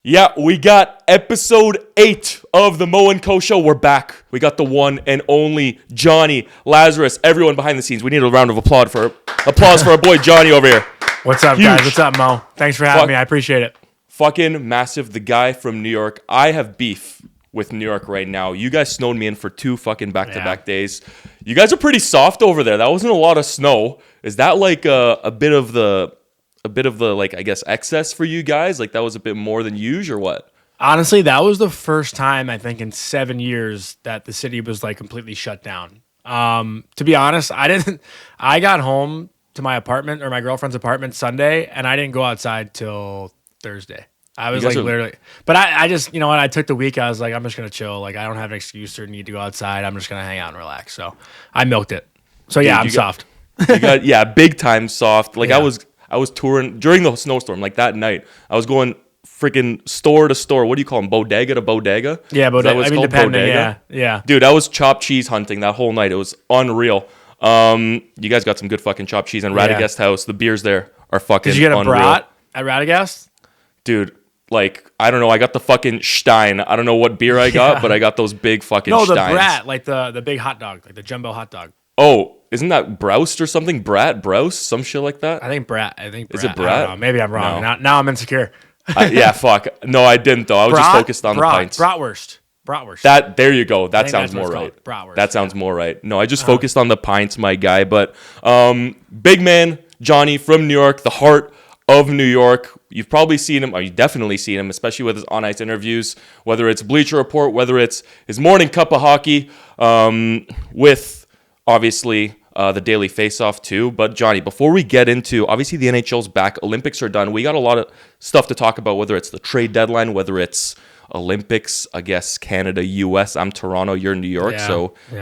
Yeah, we got episode 8 of the Mo&Co Show. We're back. We got the one and only Jonny Lazarus. Everyone behind the scenes, we need a round of applause for our boy Jonny over here. What's up, guys? What's up, Mo? Thanks for having me. I appreciate it. Fucking massive. The guy from New York. I have beef with New York right now. You guys snowed me in for 2 fucking back-to-back days. You guys are pretty soft over there. That wasn't a lot of snow. Is that like a bit of the like, I guess, excess for you guys? Like that was a bit more than usual or what? Honestly, that was the first time I think in 7 years that the city was like completely shut down. To be honest, I got home to my apartment or my girlfriend's apartment Sunday and I didn't go outside till Thursday. I was like literally, but I just, you know what? I took the week. I was like, I'm just going to chill. Like I don't have an excuse or need to go outside. I'm just going to hang out and relax. So I milked it. So yeah, I'm soft. Big time soft. Like I was touring during the snowstorm, like that night. I was going freaking store to store. What do you call them? Bodega to bodega? Yeah, bodega. I mean, depending. Bodega? Yeah. Dude, I was chopped cheese hunting that whole night. It was unreal. You guys got some good fucking chopped cheese. And Radagast House, the beers there are fucking unreal. Did you get a brat at Radagast? Dude, like, I don't know. I got the fucking Stein. I don't know what beer I got, but I got those big fucking Steins. No, the brat, like the big hot dog, like the jumbo hot dog. Oh, isn't that Broust or something? Brous? Some shit like that? I think Brat. Is it Brat? I don't know. Maybe I'm wrong. No. Now I'm insecure. Yeah, fuck. No, I didn't, though. I was just focused on the pints. Bratwurst. There you go. That sounds more right. Bratwurst. That sounds more right. No, I just focused on the pints, my guy. But big man, Jonny from New York, the heart of New York. You've probably seen him, or you've definitely seen him, especially with his on-ice interviews, whether it's Bleacher Report, whether it's his morning cup of hockey, with, obviously, the Daily Face-Off too. But Jonny, before we get into, obviously the NHL's back, Olympics are done. We got a lot of stuff to talk about, whether it's the trade deadline, whether it's Olympics, I guess Canada, US. I'm Toronto, you're New York,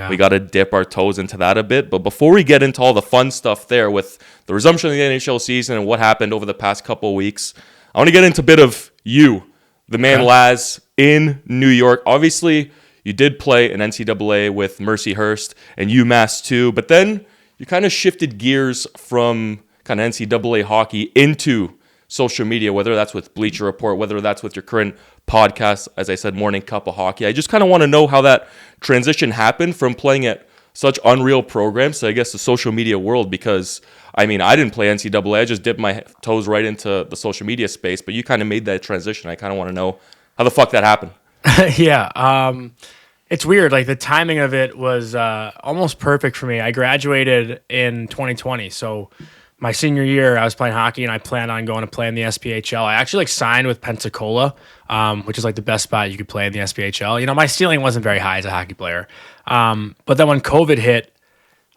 we got to dip our toes into that a bit. But before we get into all the fun stuff there with the resumption of the NHL season and what happened over the past couple of weeks, I want to get into a bit of you, the man Laz in New York. Obviously, you did play in NCAA with Mercyhurst and UMass too, but then you kind of shifted gears from kind of NCAA hockey into social media, whether that's with Bleacher Report, whether that's with your current podcast, as I said, Morning Cup of Hockey. I just kind of want to know how that transition happened from playing at such unreal programs to, I guess, the social media world, because, I mean, I didn't play NCAA. I just dipped my toes right into the social media space, but you kind of made that transition. I kind of want to know how the fuck that happened. It's weird. Like the timing of it was almost perfect for me. I graduated in 2020. So my senior year, I was playing hockey and I planned on going to play in the SPHL. I actually signed with Pensacola, which is like the best spot you could play in the SPHL. You know, my ceiling wasn't very high as a hockey player. But then when COVID hit,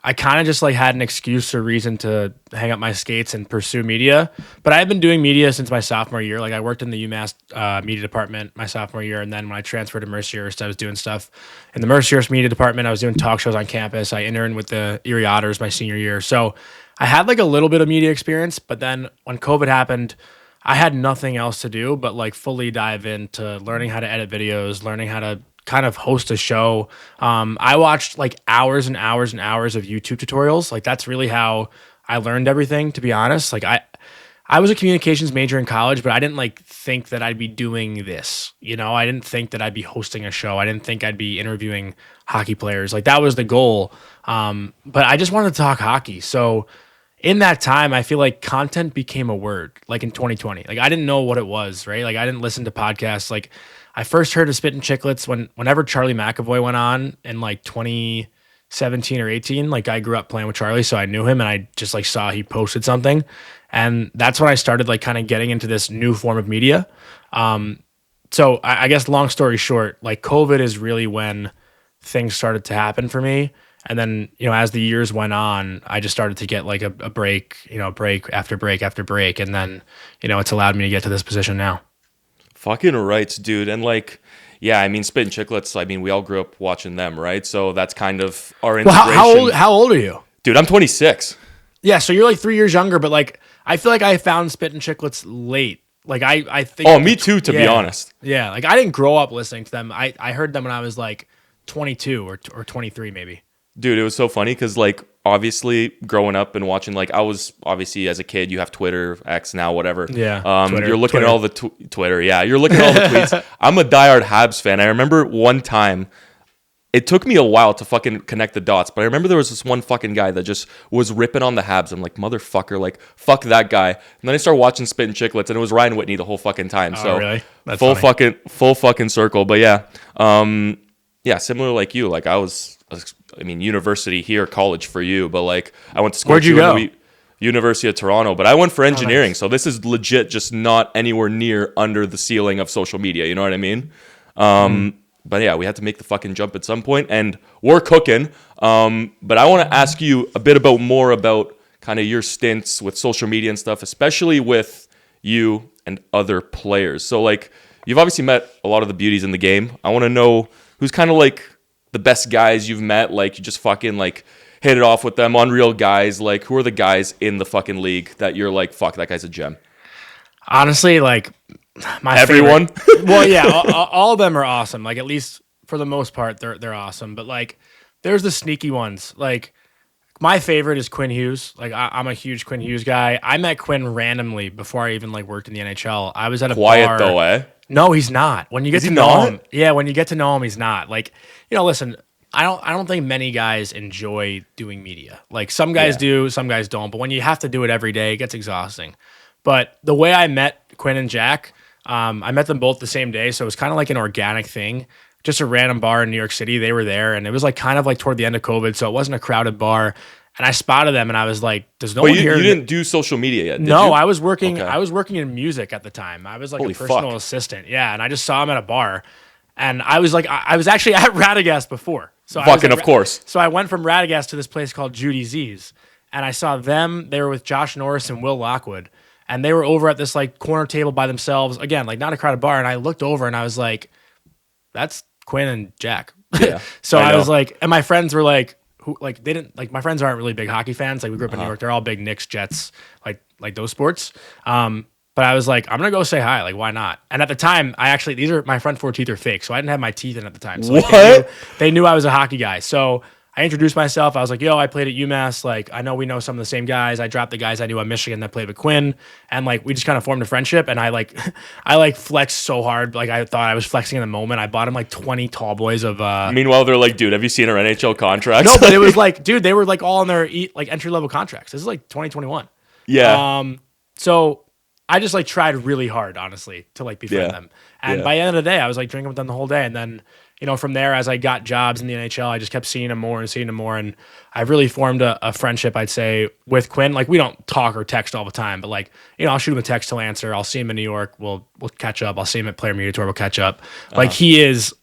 I kind of just like had an excuse or reason to hang up my skates and pursue media. But I had been doing media since my sophomore year. Like I worked in the UMass media department my sophomore year. And then when I transferred to Mercyhurst, I was doing stuff in the Mercyhurst media department. I was doing talk shows on campus. I interned with the Erie Otters my senior year. So I had like a little bit of media experience. But then when COVID happened, I had nothing else to do but like fully dive into learning how to edit videos, learning how to kind of host a show. I watched like hours and hours and hours of YouTube tutorials. Like that's really how I learned everything, to be honest. Like I was a communications major in college, but I didn't like think that I'd be doing this. You know, I didn't think that I'd be hosting a show. I didn't think I'd be interviewing hockey players. Like that was the goal. But I just wanted to talk hockey. So in that time, I feel like content became a word, like in 2020. Like I didn't know what it was, right? Like I didn't listen to podcasts. Like I first heard of Spittin' Chicklets whenever Charlie McAvoy went on in like 2017 or 18. Like I grew up playing with Charlie, so I knew him and I just like saw he posted something. And that's when I started like kind of getting into this new form of media. So I guess long story short, like COVID is really when things started to happen for me. And then, you know, as the years went on, I just started to get like a break, you know, break after break after break. And then, you know, it's allowed me to get to this position now. Fucking rights, dude. And like, yeah, I mean, Spittin' Chicklets, I mean, we all grew up watching them, right? So that's kind of our inspiration. Well, how old are you? Dude, I'm 26. Yeah, so you're like 3 years younger, but like, I feel like I found Spittin' Chicklets late. Like I think. Oh, me too, to be honest. Yeah, like I didn't grow up listening to them. I heard them when I was like 22 or 23 maybe. Dude, it was so funny because, like, obviously growing up and watching, like, I was obviously as a kid, you have Twitter, X now, whatever. Yeah. You're looking at all the Twitter. Yeah. You're looking at all the tweets. I'm a diehard Habs fan. I remember one time, it took me a while to fucking connect the dots, but I remember there was this one fucking guy that just was ripping on the Habs. I'm like, motherfucker, like, fuck that guy. And then I started watching Spittin' Chicklets, and it was Ryan Whitney the whole fucking time. Oh, So really? That's full funny. fucking circle. But yeah, yeah, similar like you. Like I mean, university here, college for you, but like I went to school. Where'd you go? University of Toronto, but I went for engineering. Nice. So this is legit just not anywhere near under the ceiling of social media. You know what I mean? But yeah, we had to make the fucking jump at some point, and we're cooking. But I want to ask you a bit more about kind of your stints with social media and stuff, especially with you and other players. So like, you've obviously met a lot of the beauties in the game. I want to know who's kind of like the best guys you've met. Like, you just fucking like hit it off with them, unreal guys. Like, who are the guys in the fucking league that you're like, fuck, that guy's a gem? Honestly, like Everyone. Well, yeah, all of them are awesome. Like, at least for the most part, they're awesome. But like, there's the sneaky ones. Like, my favorite is Quinn Hughes. Like, I'm a huge Quinn Hughes guy. I met Quinn randomly before I even like worked in the NHL. I was at a Quiet bar. though, eh? No, he's not. When you get Is to he know not? him, yeah, when you get to know him, he's not. Like, listen, I don't think many guys enjoy doing media. Like, some guys do, some guys don't. But when you have to do it every day, it gets exhausting. But the way I met Quinn and Jack, I met them both the same day, so it was kind of like an organic thing. Just a random bar in New York City. They were there, and it was like kind of like toward the end of COVID, so it wasn't a crowded bar. And I spotted them, and I was like, "Does no one here?" You didn't do social media yet, did No, you? I was working. Okay. I was working in music at the time. I was like Holy a personal fuck. assistant. Yeah, and I just saw him at a bar, and I was like, I was actually at Radagast before. So Fucking of course. So I went from Radagast to this place called Judy Z's, and I saw them. They were with Josh Norris and Will Lockwood, and they were over at this like corner table by themselves. Again, like not a crowded bar. And I looked over, and I was like, "That's Quinn and Jack." Yeah, So I I was know. like, and my friends were like, who like they didn't like my friends aren't really big hockey fans. Like, we grew up in New York. They're all big Knicks, Jets, like those sports. But I was like, I'm gonna go say hi. Like, why not? And at the time, these are my front four teeth are fake, so I didn't have my teeth in at the time. So like, What? they knew I was a hockey guy. So I introduced myself. I was like, yo, I played at UMass. Like, I know we know some of the same guys. I dropped the guys I knew at Michigan that played with Quinn. And like, we just kind of formed a friendship. And I like flexed so hard. Like, I thought I was flexing in the moment. I bought him like 20 tall boys of, Meanwhile, they're like, dude, have you seen our NHL contracts? no, but it was like, dude, they were like all on their like entry level contracts. This is like 2021. yeah. So I just like tried really hard, honestly, to like befriend Yeah. them. And Yeah. by the end of the day, I was like drinking with them the whole day. And then, from there, as I got jobs in the NHL, I just kept seeing them more and seeing them more. And I've really formed a friendship, I'd say, with Quinn. Like, we don't talk or text all the time, but like, I'll shoot him a text, he'll answer. I'll see him in New York. We'll catch up. I'll see him at Player Media Tour. We'll catch up. Like, he is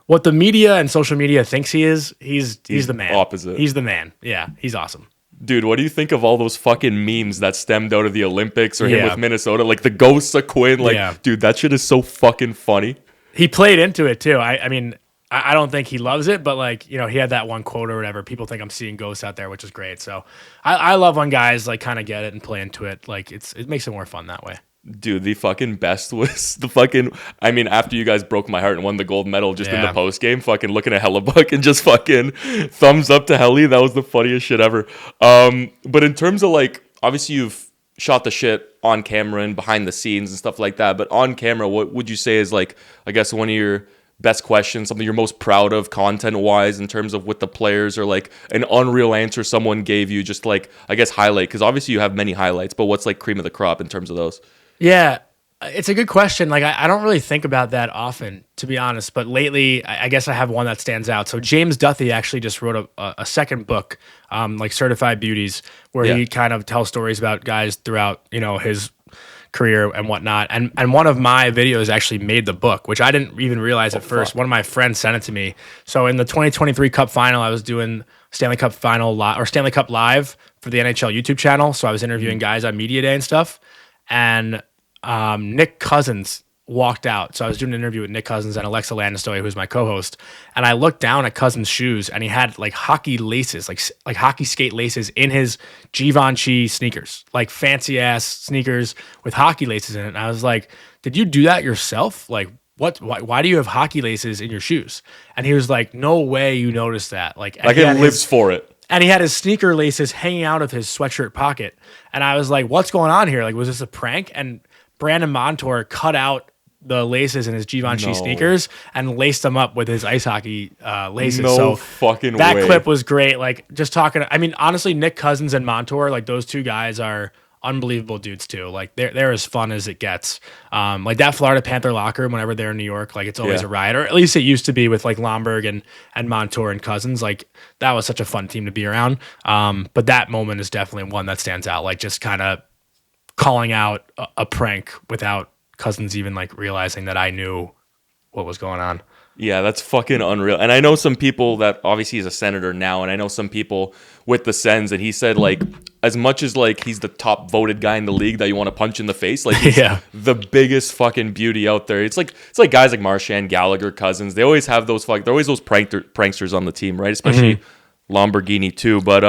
what the media and social media thinks he is. He's the man. opposite. He's the man. Yeah, he's awesome. Dude, what do you think of all those fucking memes that stemmed out of the Olympics or him Yeah. with Minnesota? Like the ghosts of Quinn. Like, Yeah. dude, that shit is so fucking funny. He played into it too. I mean, I don't think he loves it, but like, he had that one quote or whatever. People think I'm seeing ghosts out there, which is great. So I love when guys like kind of get it and play into it. Like, it makes it more fun that way. Dude, the fucking best was the fucking, I mean, after you guys broke my heart and won the gold medal just in the Yeah. post game, fucking looking at Hellebuck and just fucking thumbs up to Helly. That was the funniest shit ever. But in terms of like, obviously you've shot the shit on camera and behind the scenes and stuff like that. But on camera, what would you say is like, I guess one of your best questions, something you're most proud of content wise in terms of with the players, or like an unreal answer someone gave you, just like, I guess, highlight? Because obviously you have many highlights, but what's like cream of the crop in terms of those? Yeah, it's a good question. Like, I don't really think about that often, to be honest. But lately, I guess I have one that stands out. So James Duthie actually just wrote a second book, like Certified Beauties, where he kind of tells stories about guys throughout, his career and whatnot. And one of my videos actually made the book, which I didn't even realize at first. One of my friends sent it to me. So in the 2023 Cup Final, I was doing Stanley Cup Final or Stanley Cup Live for the NHL YouTube channel. So I was interviewing guys on Media Day and stuff. And Nick Cousins walked out. So I was doing an interview with Nick Cousins and Alexa Landestoy, who's my co-host. And I looked down at Cousins' shoes, and he had like hockey laces, like hockey skate laces in his Givenchy sneakers, like fancy ass sneakers with hockey laces in it. And I was like, "Did you do that yourself? Like, why do you have hockey laces in your shoes? And he was like, no way you noticed that. Like Like it lives for it. And he had his sneaker laces hanging out of his sweatshirt pocket. And I was like, what's going on here? Like, was this a prank? And Brandon Montour cut out the laces in his Givenchy sneakers and laced them up with his ice hockey laces. No fucking way. That clip was great. Like, just talking, I mean, honestly, Nick Cousins and Montour, like, those two guys are unbelievable dudes too. Like, they're as fun as it gets. Like that Florida Panther locker room, whenever they're in New York, like, it's always a riot, or at least it used to be with like Lomberg and Montour and Cousins. Like, that was such a fun team to be around. But that moment is definitely one that stands out. Like, just kind of calling out a prank without Cousins even like realizing that I knew what was going on. Yeah, that's fucking unreal. And I know some people that obviously he's a senator now, and I know some people with the Sens, and he said like as much as like he's the top voted guy in the league that you want to punch in the face, like he's the biggest fucking beauty out there. It's like guys like Marchand, Gallagher, Cousins. They always have those they're always those pranksters on the team, right? Especially Lamborghini too. But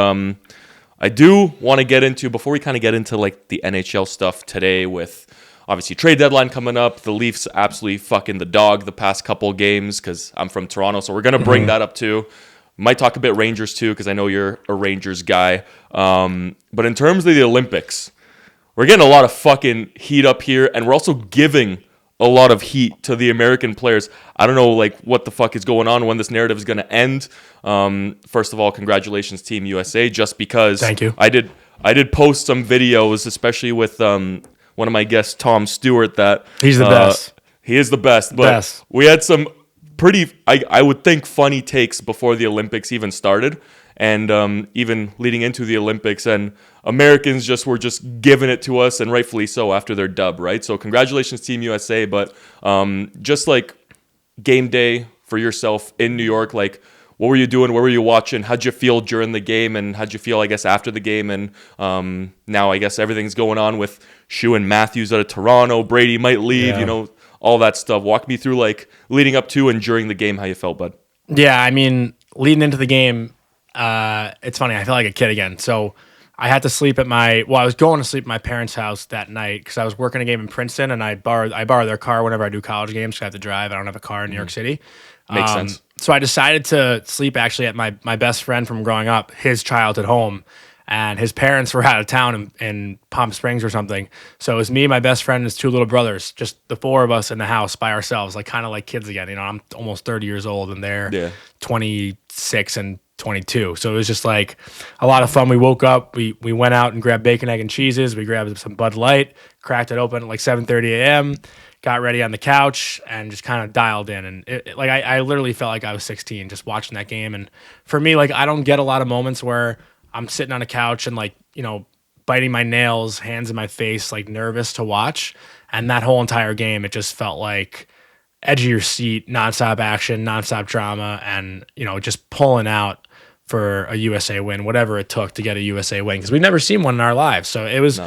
I do want to get into, before we kind of get into like the NHL stuff today with obviously trade deadline coming up, the Leafs absolutely fucking the dog the past couple games because I'm from Toronto, so we're going to bring that up too. Might talk a bit Rangers too because I know you're a Rangers guy. But in terms of the Olympics, we're getting a lot of fucking heat up here, and we're also giving a lot of heat to the American players. I don't know like what the fuck is going on, when this narrative is going to end. First of all, congratulations Team USA, just because Thank you. I did post some videos, especially with one of my guests, Tom Stewart, that he's the best. He is the best. But we had some pretty, I would think, funny takes before the Olympics even started, and even leading into the Olympics. And Americans were just giving it to us, and rightfully so after their dub, right? So congratulations, Team USA. But just like game day for yourself in New York, like, what were you doing? What were you watching? How'd you feel during the game? And how'd you feel, I guess, after the game? And now I guess everything's going on with Shue and Matthews out of Toronto. Brady might leave, all that stuff. Walk me through, like, leading up to and during the game, how you felt, bud. Yeah, I mean, leading into the game, it's funny. I felt like a kid again. So I had to sleep at I was going to sleep at my parents' house that night because I was working a game in Princeton, and I borrow their car whenever I do college games because I have to drive. I don't have a car in New York City. Makes sense. So I decided to sleep actually at my best friend from growing up, his childhood home, and his parents were out of town in Palm Springs or something. So it was me, my best friend, and his two little brothers, just the four of us in the house by ourselves, like kind of like kids again. I'm almost 30 years old, and they're 26 and 22. So it was just like a lot of fun. We woke up, we went out and grabbed bacon, egg, and cheeses. We grabbed some Bud Light, cracked it open at like 7:30 a.m., got ready on the couch, and just kind of dialed in. And I literally felt like I was 16 just watching that game. And for me, like, I don't get a lot of moments where I'm sitting on a couch and like, biting my nails, hands in my face, like nervous to watch. And that whole entire game, it just felt like edge of your seat, nonstop action, nonstop drama, and, just pulling out for a USA win, whatever it took to get a USA win, because we've never seen one in our lives. So it was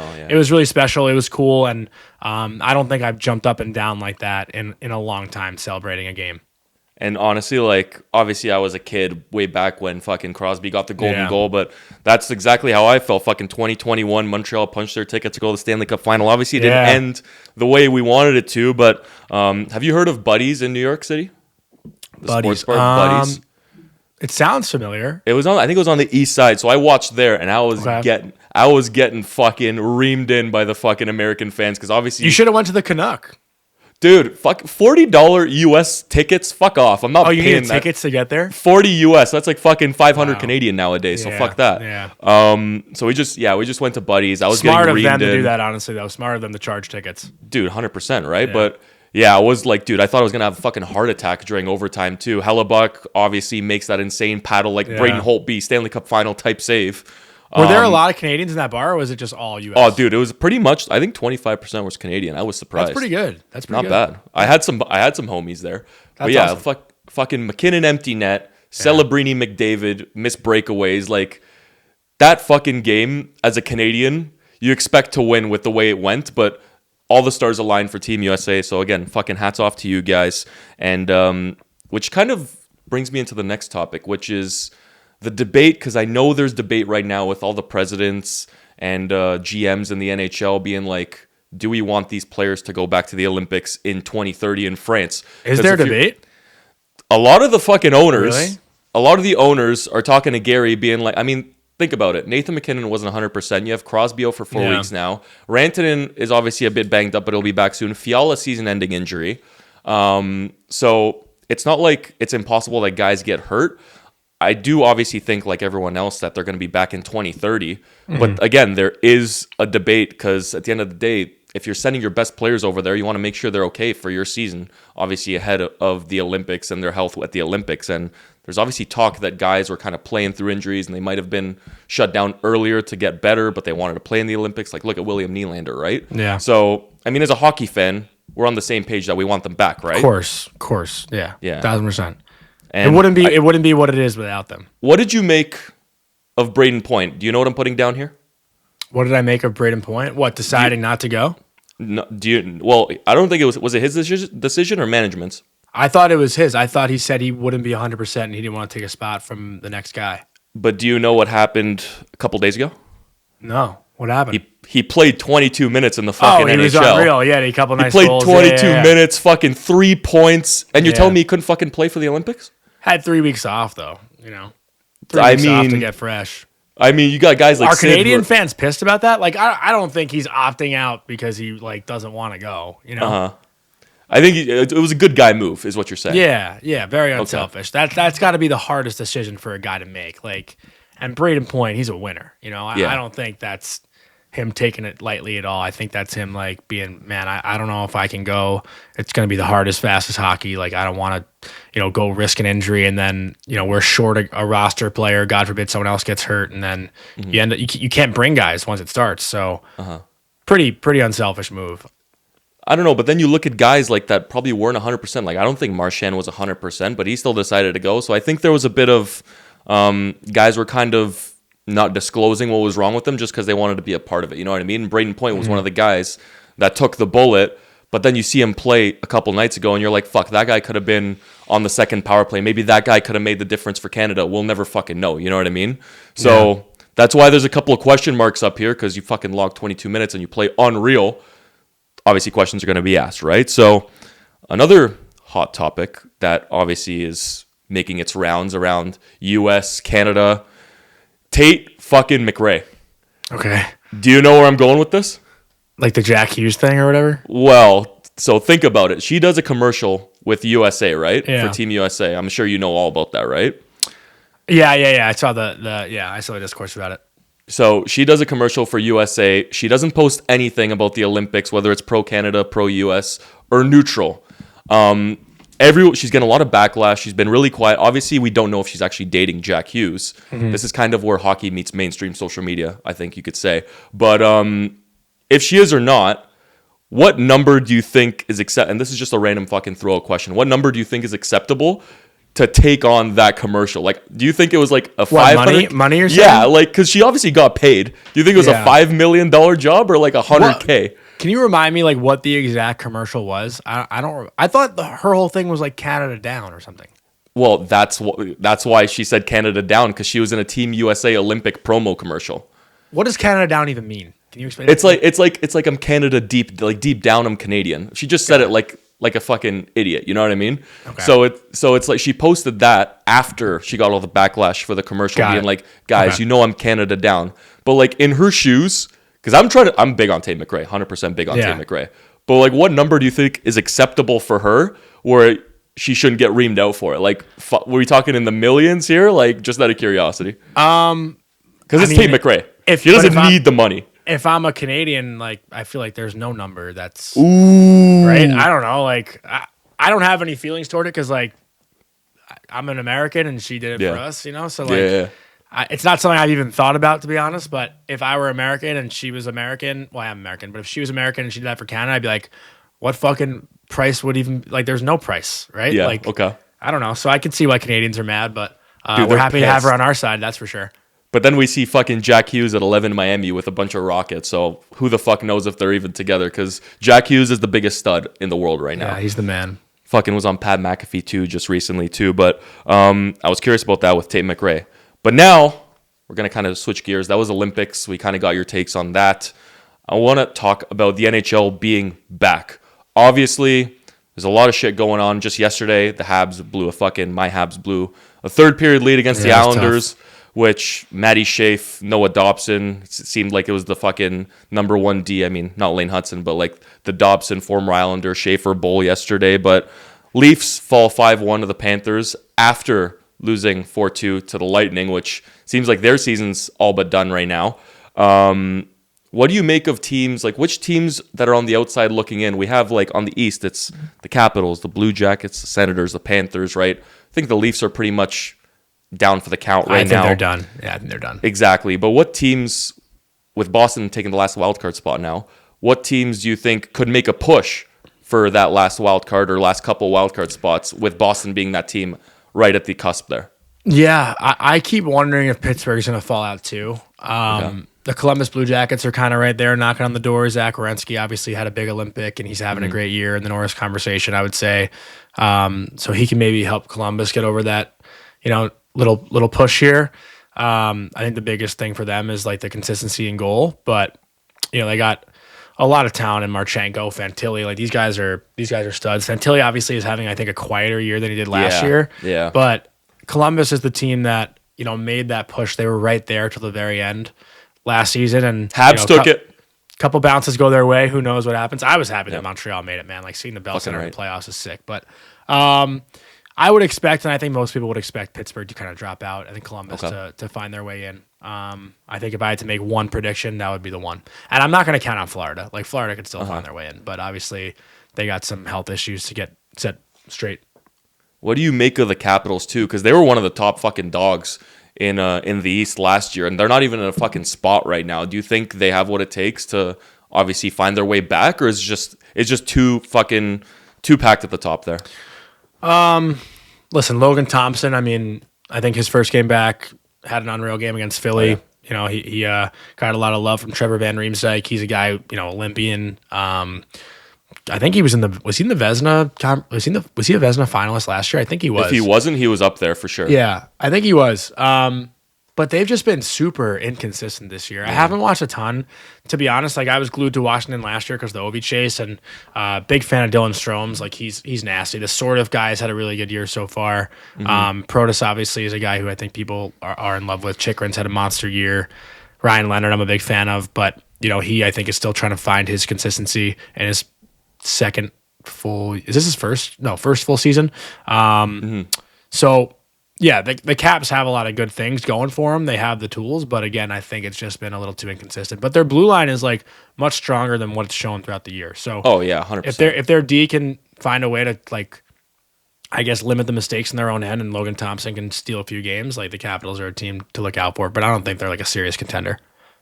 really special. It was cool, and I don't think I've jumped up and down like that in a long time celebrating a game. And honestly, like, obviously I was a kid way back when fucking Crosby got the golden goal, but that's exactly how I felt. Fucking 2021, Montreal punched their ticket to go to the Stanley Cup final. Obviously it didn't end the way we wanted it to, but have you heard of Buddies in New York City? The Buddies. Sports bar, Buddies. It sounds familiar. I think it was on the east side, so I watched there, and I was getting fucking reamed in by the fucking American fans, because obviously you should have went to the Canuck. Dude, fuck, $40 US tickets. Fuck off. I'm not paying that. Oh, you need tickets to get there? 40 US. That's like fucking 500 Canadian nowadays. So fuck that. Yeah. So we just went to Buddies. I was smart getting of them reamed to in. do that, honestly, though. Smart of them to charge tickets. Dude, 100%, right? Yeah. But yeah, I was like, dude, I thought I was gonna have a fucking heart attack during overtime too. Hellebuck obviously makes that insane paddle, like Braden Holtby Stanley Cup final type save. Were there a lot of Canadians in that bar, or was it just all U.S.? Oh, dude, it was pretty much. I think 25% was Canadian. I was surprised. That's pretty good. That's pretty not bad. I had some homies there. But yeah, awesome. Fucking McKinnon empty net, Celebrini McDavid missed breakaways. Like, that fucking game, as a Canadian, you expect to win with the way it went, but all the stars aligned for Team USA. So again, fucking hats off to you guys. And which kind of brings me into the next topic, which is the debate, because I know there's debate right now with all the presidents and GMs in the NHL being like, do we want these players to go back to the Olympics in 2030 in France? Is there a debate? A lot of the fucking owners, Really? a lot of the owners are talking to Gary being like, I mean, think about it. Nathan McKinnon wasn't 100%. You have Crosby out for 4 weeks now. Rantanen is obviously a bit banged up, but he'll be back soon. Fiala season-ending injury. So it's not like it's impossible that guys get hurt. I do obviously think, like everyone else, that they're going to be back in 2030. But again, there is a debate because at the end of the day, if you're sending your best players over there, you want to make sure they're okay for your season, obviously ahead of the Olympics and their health at the Olympics. And there's obviously talk that guys were kind of playing through injuries and they might have been shut down earlier to get better, but they wanted to play in the Olympics. Like, look at William Nylander, right? Yeah. So, I mean, as a hockey fan, we're on the same page that we want them back, right? Of course. Yeah. 1,000%. And it wouldn't be what it is without them. What did you make of Braden Point? Do you know what I'm putting down here? What did I make of Braden Point? What, deciding not to go? No, well, I don't think it was it his decision or management's? I thought it was his. I thought he said he wouldn't be 100% and he didn't want to take a spot from the next guy. But do you know what happened a couple days ago? No. What happened? He played 22 minutes in the fucking NHL. He was unreal. Yeah, a couple nice goals. He played 22 minutes, fucking 3 points, and you're telling me he couldn't fucking play for the Olympics? Had 3 weeks off, though. 3 weeks off to get fresh. I mean, you got guys like Are Canadian fans pissed about that? Like, I don't think he's opting out because he doesn't want to go. I think it was a good guy move, is what you're saying. Yeah, very unselfish. Okay. That's got to be the hardest decision for a guy to make. Like, and Braden Point, he's a winner. I don't think that's him taking it lightly at all. I think that's him like being, man, I don't know if I can go. It's going to be the hardest, fastest hockey. Like, I don't want to, go risk an injury and then, we're short a roster player. God forbid someone else gets hurt, and then you end up you can't bring guys once it starts. So, pretty unselfish move. I don't know, but then you look at guys like that probably weren't 100%. Like, I don't think Marchand was 100%, but he still decided to go. So I think there was a bit of guys were kind of not disclosing what was wrong with them just because they wanted to be a part of it. You know what I mean? And Braden Point was one of the guys that took the bullet, but then you see him play a couple nights ago and you're like, fuck, that guy could have been on the second power play. Maybe that guy could have made the difference for Canada. We'll never fucking know. You know what I mean? So that's why there's a couple of question marks up here, because you fucking log 22 minutes and you play unreal. Obviously, questions are going to be asked, right? So another hot topic that obviously is making its rounds around U.S., Canada, Tate fucking McRae. Okay. Do you know where I'm going with this? Like the Jack Hughes thing or whatever? Well, so think about it. She does a commercial with USA, right? Yeah. For Team USA. I'm sure you know all about that, right? Yeah. I saw I saw the discourse about it. So she does a commercial for USA. She doesn't post anything about the Olympics, whether it's pro-Canada, pro-US, or neutral. She's getting a lot of backlash. She's been really quiet. Obviously, we don't know if she's actually dating Jack Hughes. This is kind of where hockey meets mainstream social media, I think you could say. But if she is or not, what number do you think is acceptable? And this is just a random fucking throw-out question. What number do you think is acceptable to take on that commercial? Like, do you think it was like a money or something? Yeah, like, because she obviously got paid. Do you think it was a $5 million job or like $100K? Can you remind me like what the exact commercial was? I don't. I thought her whole thing was like Canada down or something. Well, that's why she said Canada down, because she was in a Team USA Olympic promo commercial. What does Canada down even mean? Can you explain? It's like I'm Canada deep down I'm Canadian. She just said it like a fucking idiot. You know what I mean? Okay. So it's like she posted that after she got all the backlash for the commercial, being like, guys, I'm Canada down. But like in her shoes. Because I'm big on Tate McRae, 100% big on Tate McRae. But like, what number do you think is acceptable for her where she shouldn't get reamed out for it? Like, were we talking in the millions here? Like, just out of curiosity. Because it's Tate McRae. She doesn't need the money. If I'm a Canadian, like, I feel like there's no number that's Ooh. Right. I don't know. Like, I don't have any feelings toward it because like I'm an American and she did it for us. So like. It's not something I've even thought about, to be honest, but if I were American and she was American, well, I'm American, but if she was American and she did that for Canada, I'd be like, what fucking price would even, like, there's no price, right? Yeah, like, okay. I don't know. So I can see why Canadians are mad, but we're happy to have her on our side, that's for sure. But then we see fucking Jack Hughes at 11 Miami with a bunch of rockets, so who the fuck knows if they're even together, because Jack Hughes is the biggest stud in the world right now. Yeah, he's the man. Fucking was on Pat McAfee too, just recently too, but I was curious about that with Tate McRae. But now we're going to kind of switch gears. That was Olympics. We kind of got your takes on that. I want to talk about the NHL being back. Obviously, there's a lot of shit going on. Just yesterday, my Habs blew a third period lead against the Islanders, which Matty Schaaf, Noah Dobson, it seemed like it was the fucking number one D. I mean, not Lane Hudson, but like the Dobson, former Islander, Schaefer Bowl yesterday. But Leafs fall 5-1 to the Panthers after losing 4-2 to the Lightning, which seems like their season's all but done right now. What do you make of teams, like which teams that are on the outside looking in? We have like on the East, it's the Capitals, the Blue Jackets, the Senators, the Panthers, right? I think the Leafs are pretty much down for the count right now. I think they're done. Yeah, I think they're done. Exactly. But what teams, with Boston taking the last wildcard spot now, what teams do you think could make a push for that last wildcard or last couple wildcard spots, with Boston being that team right at the cusp there? Yeah, I keep wondering if Pittsburgh's going to fall out too. The Columbus Blue Jackets are kind of right there knocking on the door. Zach Werenski obviously had a big Olympic, and he's having a great year in the Norris conversation, I would say. So he can maybe help Columbus get over that, little push here. I think the biggest thing for them is like the consistency in goal, but they got a lot of talent in Marchenko, Fantilli. Like these guys are studs. Fantilli obviously is having, I think, a quieter year than he did last year. Yeah. But Columbus is the team that made that push. They were right there till the very end last season, and Habs took it. Couple bounces go their way. Who knows what happens? I was happy that Montreal made it, man. Like seeing the Bell Center in the playoffs is sick. But I would expect, and I think most people would expect Pittsburgh to kind of drop out. I think Columbus to find their way in. I think if I had to make one prediction, that would be the one. And I'm not going to count on Florida. Like Florida could still find their way in, but obviously they got some health issues to get set straight. What do you make of the Capitals too? Because they were one of the top fucking dogs in the East last year, and they're not even in a fucking spot right now. Do you think they have what it takes to obviously find their way back, or is it's just too packed at the top there? Listen, Logan Thompson, I mean, I think his first game back had an unreal game against Philly. He got a lot of love from Trevor Van Riemsdyk. He's a guy, Olympian. I think he was in the Vezina? Was he a Vezina finalist last year? I think he was. If he wasn't, he was up there for sure. Yeah, I think he was. But they've just been super inconsistent this year. I haven't watched a ton, to be honest. Like I was glued to Washington last year because of the Ovi chase, and big fan of Dylan Strome's. Like he's nasty. The sort of guy's had a really good year so far. Protas obviously is a guy who I think people are in love with. Chikrin's had a monster year. Ryan Leonard, I'm a big fan of, but he I think is still trying to find his consistency and his second full. Is this his first full season? So. Yeah, the Caps have a lot of good things going for them. They have the tools, but again, I think it's just been a little too inconsistent. But their blue line is like much stronger than what it's shown throughout the year. So, 100%. If their D can find a way to limit the mistakes in their own end, and Logan Thompson can steal a few games, like the Capitals are a team to look out for. But I don't think they're like a serious contender.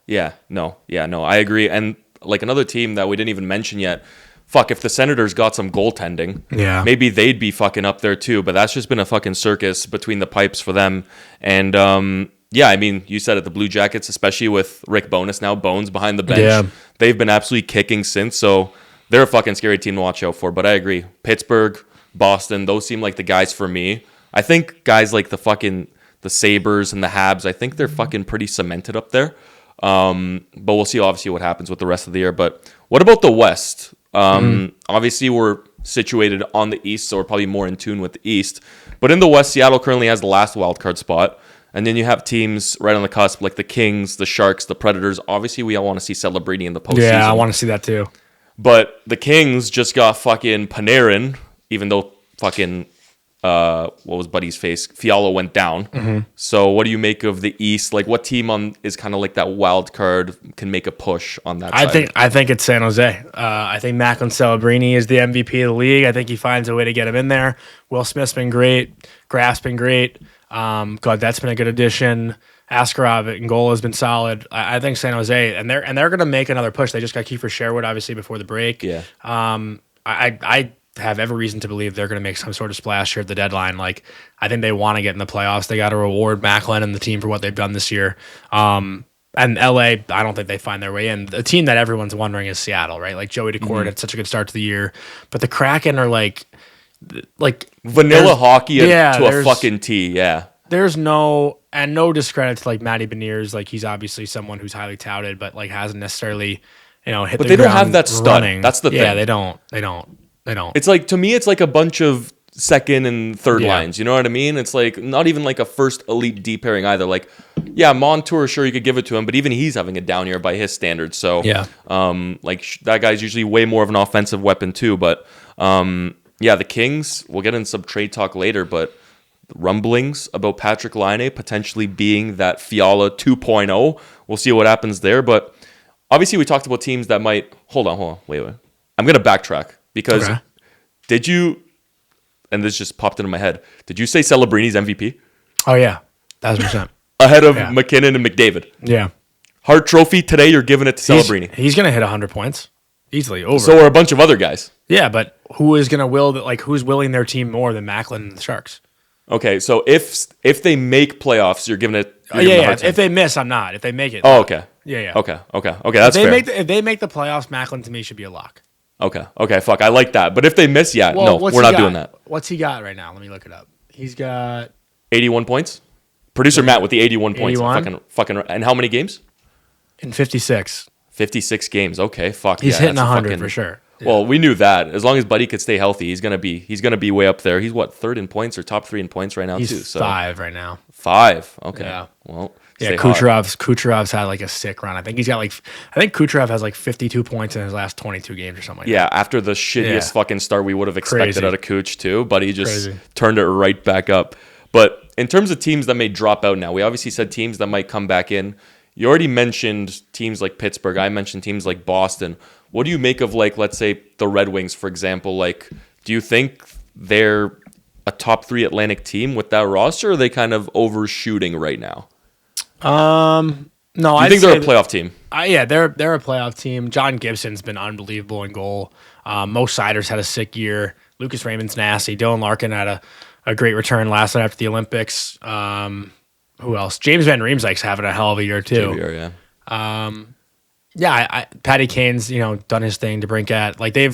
No, I agree. And like another team that we didn't even mention yet. Fuck, if the Senators got some goaltending, maybe they'd be fucking up there too. But that's just been a fucking circus between the pipes for them. And I mean, you said it, the Blue Jackets, especially with Rick Bowness now, Bones behind the bench, they've been absolutely kicking since. So they're a fucking scary team to watch out for. But I agree, Pittsburgh, Boston, those seem like the guys for me. I think guys like the Sabres and the Habs, I think they're fucking pretty cemented up there. But we'll see obviously what happens with the rest of the year. But what about the West? Obviously we're situated on the East, so we're probably more in tune with the East. But in the West, Seattle currently has the last wildcard spot. And then you have teams right on the cusp, like the Kings, the Sharks, the Predators. Obviously, we all want to see Celebrini in the postseason. Yeah, I want to see that too. But the Kings just got fucking Panarin, even though fucking, what was Buddy's face? Fiala went down. So what do you make of the East? Like, what team is kind of like that wild card can make a push on that side? I think it's San Jose. I think Macklin Celebrini is the MVP of the league. I think he finds a way to get him in there. Will Smith's been great. Graf's been great. That's been a good addition. Askarov in goal has been solid. I think San Jose, and they're going to make another push. They just got Kiefer Sherwood obviously before the break. Yeah. I have every reason to believe they're going to make some sort of splash here at the deadline. Like I think they want to get in the playoffs. They got to reward Macklin and the team for what they've done this year. And LA, I don't think they find their way in. The team that everyone's wondering is Seattle, right? Like Joey Daccord had such a good start to the year, but the Kraken are like vanilla hockey to a fucking T. Yeah. There's no discredit to like Matty Beniers. Like he's obviously someone who's highly touted, but like hasn't necessarily hit But the they don't ground have that stud. running. That's the thing. Yeah, they don't. It's like, to me, it's like a bunch of second and third lines. You know what I mean? It's like not even like a first elite D pairing either. Like, yeah, Montour, sure, you could give it to him, but even he's having a down year by his standards. So, that guy's usually way more of an offensive weapon too. But, the Kings, we'll get into some trade talk later, but rumblings about Patrick Laine potentially being that Fiala 2.0. We'll see what happens there. But obviously, we talked about teams that might... Hold on. Wait. I'm going to backtrack because did you... And this just popped into my head. Did you say Celebrini's MVP? Oh, yeah. 1,000%. Ahead of McKinnon and McDavid. Yeah. Hart Trophy, today you're giving it to Celebrini. He's going to hit 100 points. Easily. Over. So are a bunch of other guys. Yeah, but who's willing their team more than Macklin and the Sharks? Okay, so if they make playoffs, you're giving it... If they miss, I'm not. If they make it... Oh, okay. Yeah. Okay, that's fair. If they make the playoffs, Macklin to me should be a lock. Okay, fuck, I like that. But if they miss, we're not doing that. What's he got right now? Let me look it up. He's got... 81 points? Producer Matt with the 81 points. 81? Fucking, and how many games? In 56. 56 games. Okay, fuck. He's hitting 100 for sure. Yeah. Well, we knew that. As long as Buddy could stay healthy, he's gonna be way up there. He's what, third in points or top 3 in points right now too. So 5 right now. 5. Okay. Yeah. Well, yeah. Kucherov's had like a sick run. I think Kucherov has like 52 points in his last 22 games or something. After the shittiest fucking start we would have expected out of Kuch too, but he just turned it right back up. But in terms of teams that may drop out now, we obviously said teams that might come back in. You already mentioned teams like Pittsburgh. I mentioned teams like Boston. What do you make of, like, let's say the Red Wings, for example? Like, do you think they're a top 3 Atlantic team with that roster, or are they kind of overshooting right now? No, I think they're a playoff team. They're a playoff team. John Gibson's been unbelievable in goal. Mo Siders had a sick year. Lucas Raymond's nasty. Dylan Larkin had a great return last night after the Olympics. Who else? James Van Riemsdyk's having a hell of a year too. Patty Kane's done his thing to Brinkat. Like they've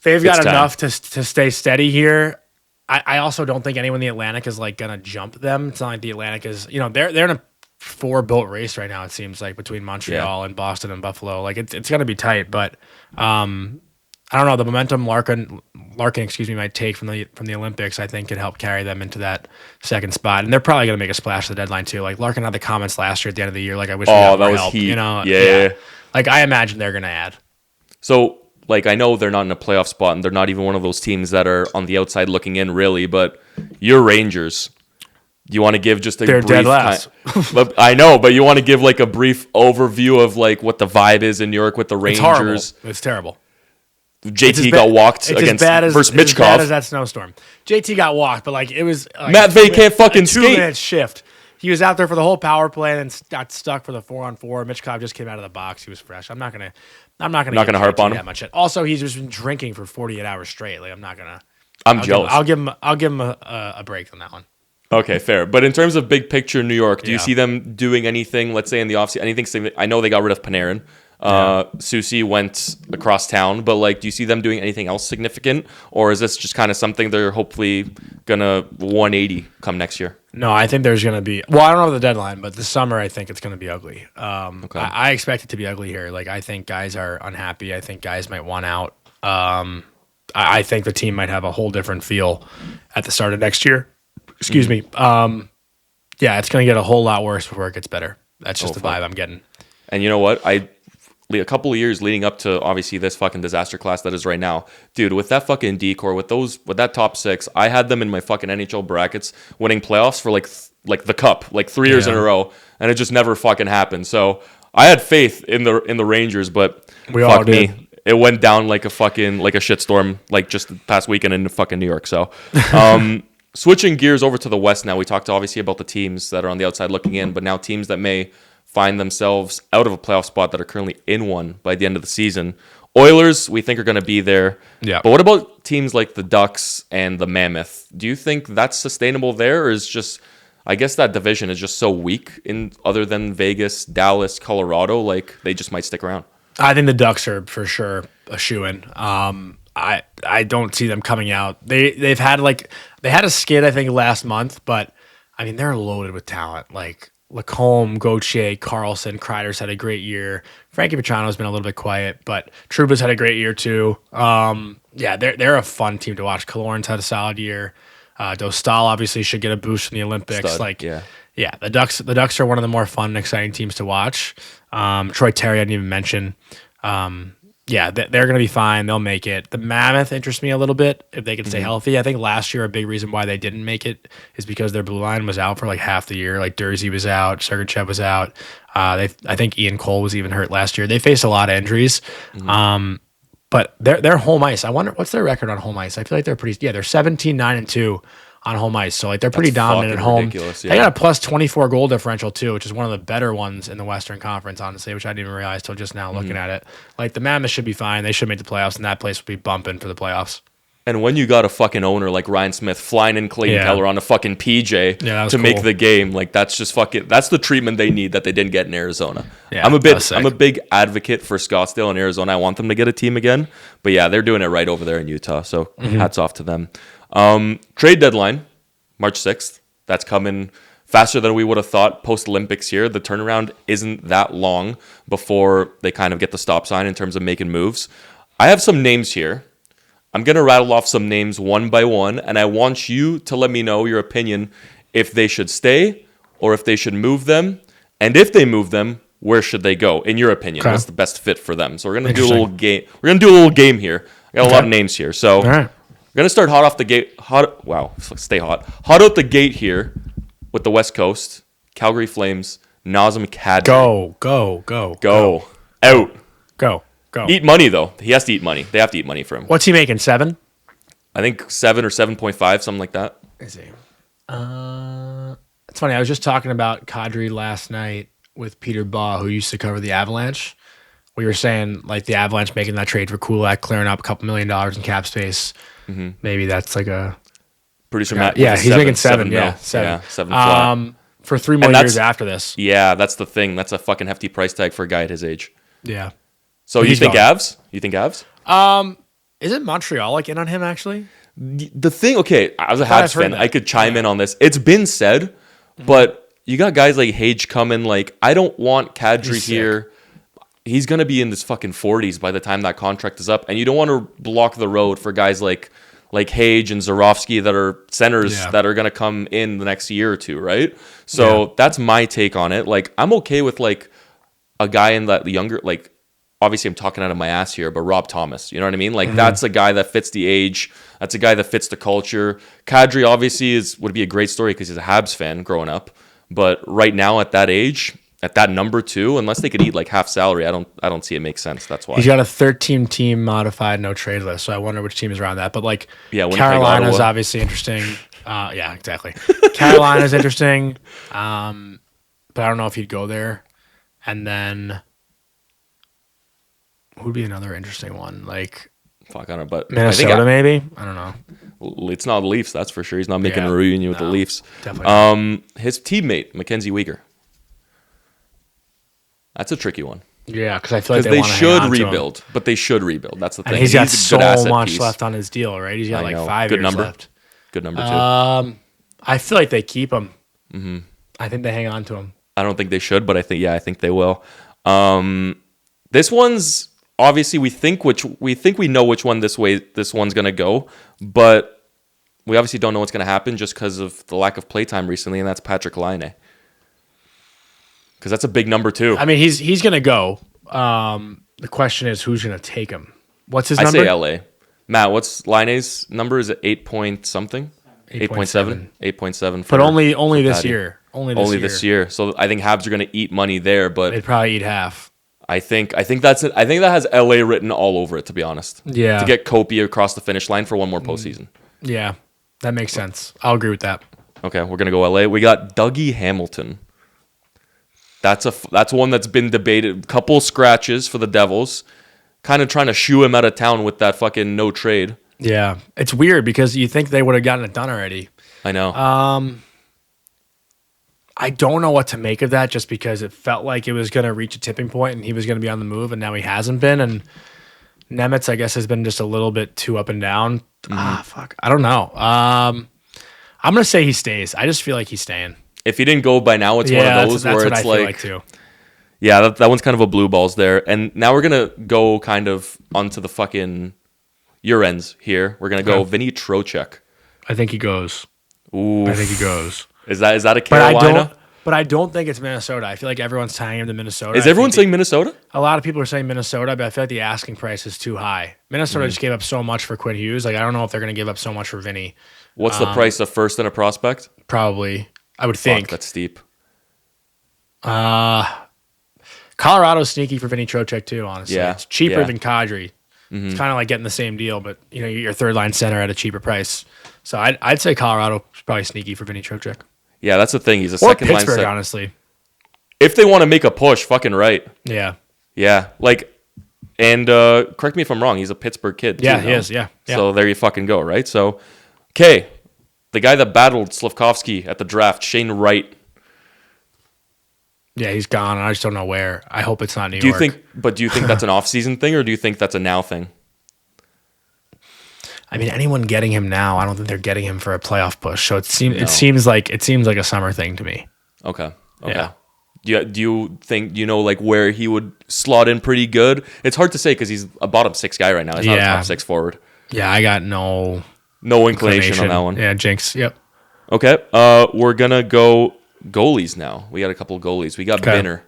got enough to stay steady here. I also don't think anyone in the Atlantic is like gonna jump them. It's not like the Atlantic is they're in a 4-boat race right now. It seems like between Montreal and Boston and Buffalo. Like it's gonna be tight, but I don't know, the momentum Larkin might take from the Olympics, I think, could help carry them into that second spot. And they're probably going to make a splash at the deadline too. Like Larkin had the comments last year at the end of the year, like I wish we had more help. Heat. Yeah. Like I imagine they're going to add. So, like, I know they're not in a playoff spot, and they're not even one of those teams that are on the outside looking in, really. But your Rangers, do you want to give just a brief? They're dead last. I know, but you want to give like a brief overview of like what the vibe is in New York with the Rangers? It's terrible. JT got walked against versus Mitchkov. As bad as that snowstorm. JT got walked, but like it was like Matt Vey can't fucking skate. 2-minute shift. He was out there for the whole power play and then got stuck for the 4-on-4. Mitchkov just came out of the box. He was fresh. I'm not gonna harp on him that much. Also, he's just been drinking for 48 hours straight. Like I'm jealous. I'll give him a break on that one. Okay, fair. But in terms of big picture New York, do you see them doing anything? Let's say in the offseason, anything? I know they got rid of Panarin. Susie went across town, but like, do you see them doing anything else significant, or is this just kind of something they're hopefully gonna 180 come next year? No, I think there's gonna be. Well, I don't know the deadline, but this summer I think it's gonna be ugly. I expect it to be ugly here. Like I think guys are unhappy. I think guys might want out. I think the team might have a whole different feel at the start of next year. Excuse me. It's gonna get a whole lot worse before it gets better. That's just the vibe I'm getting. And you know what? A couple of years leading up to obviously this fucking disaster class that is right now, dude, with that fucking decor, with that top 6, I had them in my fucking NHL brackets winning playoffs for like the cup, like 3 years in a row, and it just never fucking happened. So I had faith in the Rangers, but we all did. It went down like a shitstorm, like just the past weekend in fucking New York. So switching gears over to the West now, we talked obviously about the teams that are on the outside looking in, but now teams that may find themselves out of a playoff spot that are currently in one by the end of the season. Oilers, we think, are going to be there. Yeah. But what about teams like the Ducks and the Mammoth? Do you think that's sustainable there, or is just, I guess that division is just so weak in other than Vegas, Dallas, Colorado, like they just might stick around? I think the Ducks are for sure a shoo-in. I don't see them coming out. They had a skid I think last month, but I mean they're loaded with talent. Like Lacombe, Gauthier, Carlson, Kreider's had a great year. Frankie Petrano's been a little bit quiet, but Trouba's had a great year too. Yeah, they're a fun team to watch. Killorn's had a solid year. Dostal obviously should get a boost from the Olympics. Stud, Yeah, the Ducks are one of the more fun and exciting teams to watch. Troy Terry I didn't even mention. Yeah, they're going to be fine. They'll make it. The Mammoth interests me a little bit if they can stay healthy. I think last year a big reason why they didn't make it is because their blue line was out for like half the year. Like Dursey was out, Sergachev was out. I think Ian Cole was even hurt last year. They faced a lot of injuries. But they're home ice. I wonder what's their record on home ice. I feel like they're pretty. Yeah, they're 17-9-2 on home ice. So like they're pretty dominant at home. Yeah. They got a plus 24 goal differential too, which is one of the better ones in the Western Conference, honestly, which I didn't even realize till just now looking at it. Like the Mammoth should be fine. They should make the playoffs, and that place will be bumping for the playoffs. And when you got a fucking owner like Ryan Smith flying in Clayton Keller on a fucking PJ to make the game, like that's just fucking, that's the treatment they need that they didn't get in Arizona. Yeah, I'm a big advocate for Scottsdale and Arizona. I want them to get a team again, but yeah, they're doing it right over there in Utah. So hats off to them. Trade deadline, March 6th. That's coming faster than we would have thought post-Olympics here. The turnaround isn't that long before they kind of get the stop sign in terms of making moves. I have some names here. I'm going to rattle off some names one by one, and I want you to let me know your opinion if they should stay or if they should move them. And if they move them, where should they go? In your opinion, what's the best fit for them? So we're going to do a little game. We're going to do a little game here. I got a lot of names here. So we're going to start hot off the gate. Stay hot. Hot out the gate here with the West Coast. Calgary Flames, Nazem Kadri. Go. Out. Go. Eat money, though. He has to eat money. They have to eat money for him. What's he making, 7? I think 7 or 7.5, something like that. Is he? It's funny. I was just talking about Kadri last night with Peter Baugh, who used to cover the Avalanche. We were saying, like, the Avalanche making that trade for Kulak, clearing up a couple $1 million in cap space. Maybe that's like a... Pretty sure Matt... Yeah, he's making 7. Yeah, 7. Yeah, 7 flat. For 3 more years after this. Yeah, that's the thing. That's a fucking hefty price tag for a guy at his age. Yeah. So you think Avs? You think Avs? Isn't Montreal like in on him actually? The thing, okay, as a Habs fan, I could chime in on this. It's been said, but you got guys like Hage coming. Like, I don't want Kadri here. He's gonna be in his fucking 40s by the time that contract is up, and you don't want to block the road for guys like Hage and Zarovsky that are centers that are gonna come in the next year or two, right? So that's my take on it. Like, I'm okay with like a guy in that younger, like. Obviously, I'm talking out of my ass here, but Rob Thomas, you know what I mean? Like, that's a guy that fits the age. That's a guy that fits the culture. Kadri, obviously, would be a great story because he's a Habs fan growing up. But right now, at that age, at that number 2, unless they could eat like half salary, I don't see it make sense. That's why. He's got a 13-team modified no trade list, so I wonder which team is around that. But, like, Winnipeg, Carolina's obviously interesting. Yeah, exactly. Carolina's interesting, but I don't know if he'd go there. And then... Who would be another interesting one? Like, fuck, I don't know, but Minnesota, maybe? I don't know. It's not the Leafs, that's for sure. He's not making a reunion with the Leafs. Definitely. His teammate, Mackenzie Weegar. That's a tricky one. Yeah, because I feel like they should rebuild, but they should rebuild. That's the thing. And he's got so much left on his deal, right? He's got like 5 years left. Good number 2. I feel like they keep him. I think they hang on to him. I don't think they should, but I think they will. This one's obviously we think we know which one this one's gonna go, but we obviously don't know what's gonna happen just because of the lack of playtime recently, and that's Patrick Laine. Because that's a big number 2. I mean, he's gonna go. The question is who's gonna take him. What's his number? I say LA. Matt, what's Laine's number? Is it 8 point something? 8.7. 8.7. But only this year. Only this year. So I think Habs are gonna eat money there, but they'd probably eat half. I think that's it. I think that has LA written all over it, to be honest. Yeah. To get Kopi across the finish line for one more postseason. Yeah, that makes sense. I'll agree with that. Okay, we're gonna go LA. We got Dougie Hamilton. That's one that's been debated. Couple scratches for the Devils, kind of trying to shoo him out of town with that fucking no trade. Yeah, it's weird because you think they would have gotten it done already. I know. I don't know what to make of that just because it felt like it was going to reach a tipping point and he was going to be on the move, and now he hasn't been. And Nemitz, I guess, has been just a little bit too up and down. Fuck. I don't know. I'm going to say he stays. I just feel like he's staying. If he didn't go by now, it's one of those that's where what it's I feel like too. Yeah, that one's kind of a blue balls there. And now we're going to go kind of onto the fucking your ends here. We're going to go Vinny Trocheck. I think he goes. Ooh. I think he goes. Is that a Carolina? But I don't think it's Minnesota. I feel like everyone's tying him to Minnesota. Is everyone saying Minnesota? A lot of people are saying Minnesota, but I feel like the asking price is too high. Minnesota just gave up so much for Quinn Hughes. Like, I don't know if they're going to give up so much for Vinny. What's the price of first and a prospect? Probably. I would think. Fuck, that's steep. Colorado's sneaky for Vinny Trocheck too, honestly. Yeah. It's cheaper Yeah. than Kadri. It's kind of like getting the same deal, but you know, your third line center at a cheaper price. So I'd say Colorado is probably sneaky for Vinny Trocheck. Yeah, that's the thing. He's a Or second line Pittsburgh, center. honestly. If they want to make a push, fucking right. Yeah. Yeah, like, and correct me if I'm wrong. He's a Pittsburgh kid. Too, Yeah, no? he is. Yeah. So there you fucking go, right? So, okay, the guy that battled Slavkovsky at the draft, Shane Wright. Yeah, he's gone, and I just don't know where. I hope it's not New Do you York. think that's an off-season thing, or do you think that's a now thing? I mean, anyone getting him now, I don't think they're getting him for a playoff push. So it seems like a summer thing to me. Okay. Yeah. Do you think like where he would slot in pretty good? It's hard to say because he's a bottom 6 guy right now. He's not a top 6 forward. Yeah, I got no inclination on that one. Yeah, jinx. Yep. Okay. We're gonna go goalies now. We got a couple of goalies. We got Binner.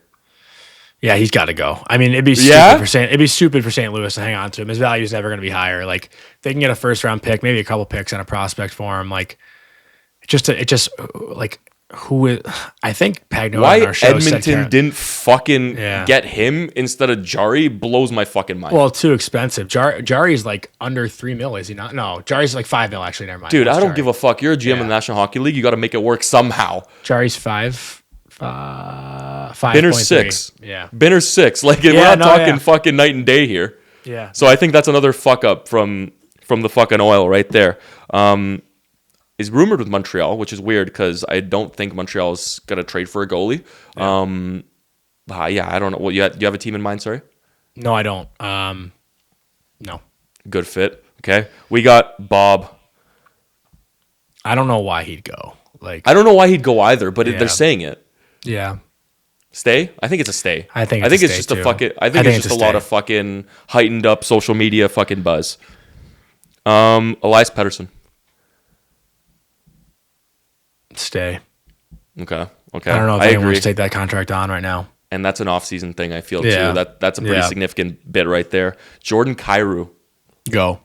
Yeah, he's got to go. I mean, it'd be stupid for St. Louis to hang on to him. His value is never going to be higher. Like, they can get a first round pick, maybe a couple picks and a prospect for him. Like, who is? I think Pagno Why on our show Edmonton didn't fucking get him instead of Jari blows my fucking mind. Well, too expensive. Jari's like under $3 million, is he not? No, Jari's like $5 million. Actually, never mind. Dude, I don't give a fuck. You're a GM in the National Hockey League. You got to make it work somehow. Jari's 5. 5. Binner's 6. Yeah. Binner's 6. Like, we're not talking fucking night and day here. Yeah. So I think that's another fuck up from the fucking oil right there. Is rumored with Montreal, which is weird because I don't think Montreal is gonna trade for a goalie. Yeah. I don't know. What do you have a team in mind? Sorry. No, I don't. No. Good fit. Okay. We got Bob. I don't know why he'd go. Like, I don't know why he'd go either, but they're saying it. Yeah. Stay? I think it's a stay. I think it's it's just too. a fucking. I think it's just a lot of fucking heightened up social media fucking buzz. Elias Pettersson. Stay. Okay. I don't know if anyone wants to take that contract on right now. And that's an off-season thing, I feel, Yeah. too. That's a pretty significant bit right there. Jordan Kyrou. Go.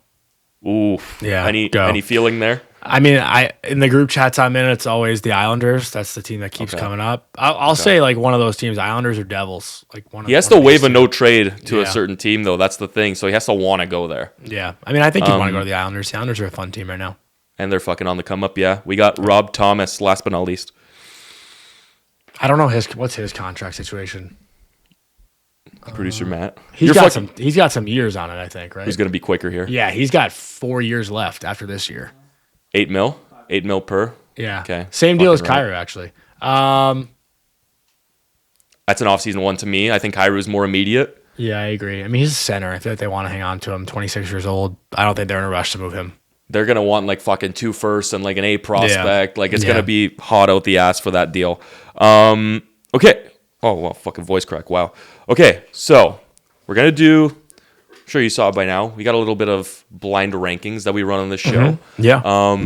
Ooh. Yeah. Any feeling there? I mean, in the group chats I'm in, it's always the Islanders. That's the team that keeps coming up. I'll say like one of those teams, Islanders or Devils. Like one. He has to waive a no trade to a certain team, though. That's the thing. So he has to want to go there. Yeah. I mean, I think you want to go to the Islanders. The Islanders are a fun team right now. And they're fucking on the come up. Yeah. We got Rob Thomas, last but not least. I don't know what's his contract situation. Producer Matt. He's got some years on it, I think, right? Who's going to be quicker here? Yeah, he's got 4 years left after this year. 8 mil? 8 mil per? Yeah. Okay. Same deal as Fucking right. Kyrou, actually. That's an off-season one to me. I think Kairou's more immediate. Yeah, I agree. I mean, he's a center. I feel like they want to hang on to him. 26 years old. I don't think they're in a rush to move him. They're going to want like fucking 2 firsts and like an A prospect. Yeah. Like it's going to be hot out the ass for that deal. Okay. Oh, well, fucking voice crack. Wow. Okay. So we're going to do, I'm sure you saw it by now. We got a little bit of blind rankings that we run on this show. Mm-hmm. Yeah.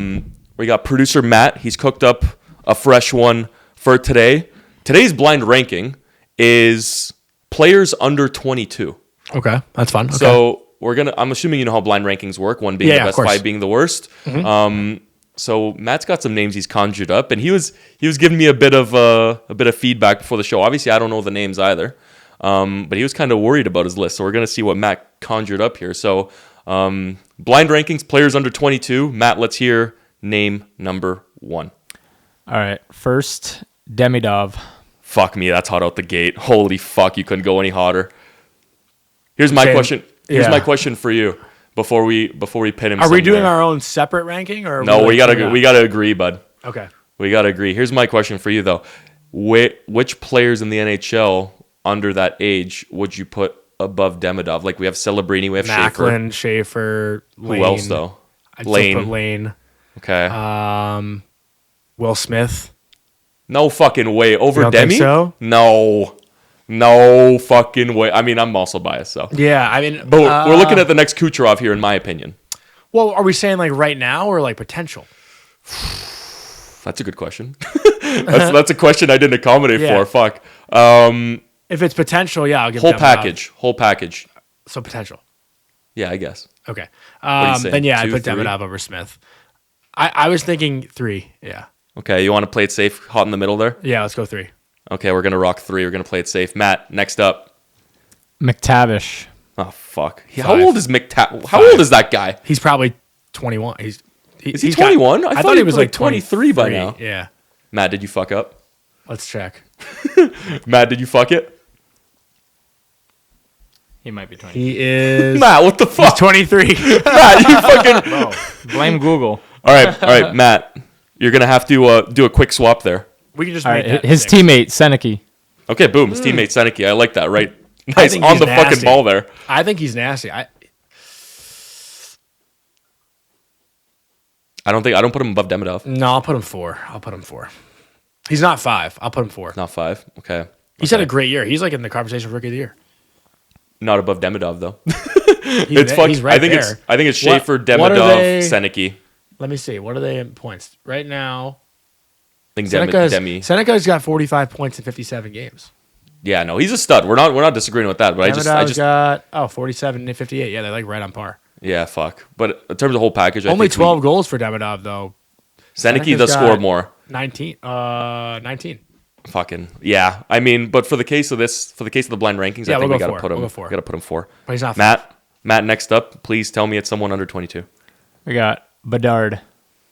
We got producer Matt. He's cooked up a fresh one for today. Today's blind ranking is players under 22. Okay. That's fun. Okay. So I'm assuming you know how blind rankings work, one being the best, 5 being the worst. Mm-hmm. So Matt's got some names he's conjured up, and he was giving me a bit of feedback before the show. Obviously, I don't know the names either, but he was kind of worried about his list. So we're gonna see what Matt conjured up here. So blind rankings, players under 22. Matt, let's hear name number 1. All right, first Demidov. Fuck me, that's hot out the gate. Holy fuck, you couldn't go any hotter. Here's my question. Here's my question for you. Before we pin him. Are we doing our own separate ranking or? No, we gotta agree, bud. Okay. We gotta agree. Here's my question for you though: which players in the NHL under that age would you put above Demidov? Like we have Celebrini, we have Macklin, Schaefer. Lane. Who else though? I'd Lane. Put Lane. Okay. Will Smith. No fucking way. Over don't Demi? think so? No fucking way. I mean, I'm also biased, so. Yeah, I mean, But we're looking at the next Kucherov here, in my opinion. well, are we saying like right now or like potential? That's a good question. that's a question I didn't accommodate Yeah. for. Fuck. If it's potential, yeah, I'll give Whole Demidov. package. Whole package. So potential. Yeah, I guess. Okay. are you saying? Then yeah, I 2, put 3? Demidov over Smith. I was thinking 3. Yeah. Okay, you want to play it safe, hot in the middle there? Yeah, let's go 3. Okay, we're gonna rock 3. We're gonna play it safe. Matt, next up. McTavish. Oh fuck. How 5. old is How old is that guy? He's probably 21. Is he 21? I thought he was like 23 by 23. now. Yeah. Matt, did you fuck up? Let's check. Matt, did you fuck it? He might be 20. He is Matt, what the fuck? 23. Matt, you fucking. Bro, blame Google. All right, Matt. You're gonna have to do a quick swap there. We can just All make right, that his 6. teammate, Seneke. Okay, boom. His teammate Seneke. I like that. Right, nice think on he's the fucking nasty. ball there. I think he's nasty. I don't put him above Demidov. No, I'll put him 4. He's not 5. I'll put him 4. Not 5. Okay. He's had a great year. He's like in the conversation for Rookie of the Year. Not above Demidov though. He's It's fucking. He's right I think there. it's What- Schaefer, what are Demidov, they- Seneke. Let me see. What are they in points right now? I think Demi. Seneca's got 45 points in 57 games. Yeah, no, he's a stud. We're not disagreeing with that. But I Demidov's just got 47 and 58. Yeah, they're like right on par. yeah, fuck. But in terms of whole package, I Only think 12 goals for Demidov though. Seneke Seneca's does score got- more. 19. Fucking yeah. I mean, but for the case of the blind rankings, Yeah, I think we'll we go gotta 4. put him. We'll go 4. Gotta put him 4. But he's not. Matt, next up, please tell me it's someone under 22. We got Bedard.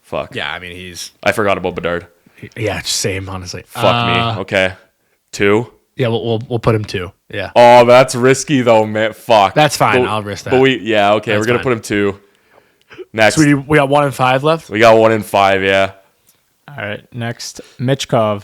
Fuck. Yeah, I mean he's. I forgot about Bedard. Yeah, same honestly. Fuck me. Okay. 2. Yeah, we'll put him 2. Yeah. Oh, that's risky though, man. Fuck. That's fine. But- I'll risk that. But okay, That's we're gonna fine. put him 2. Next, So we got 1 and 5 left. we got 1 in 5. Yeah. All right, next, Michkov.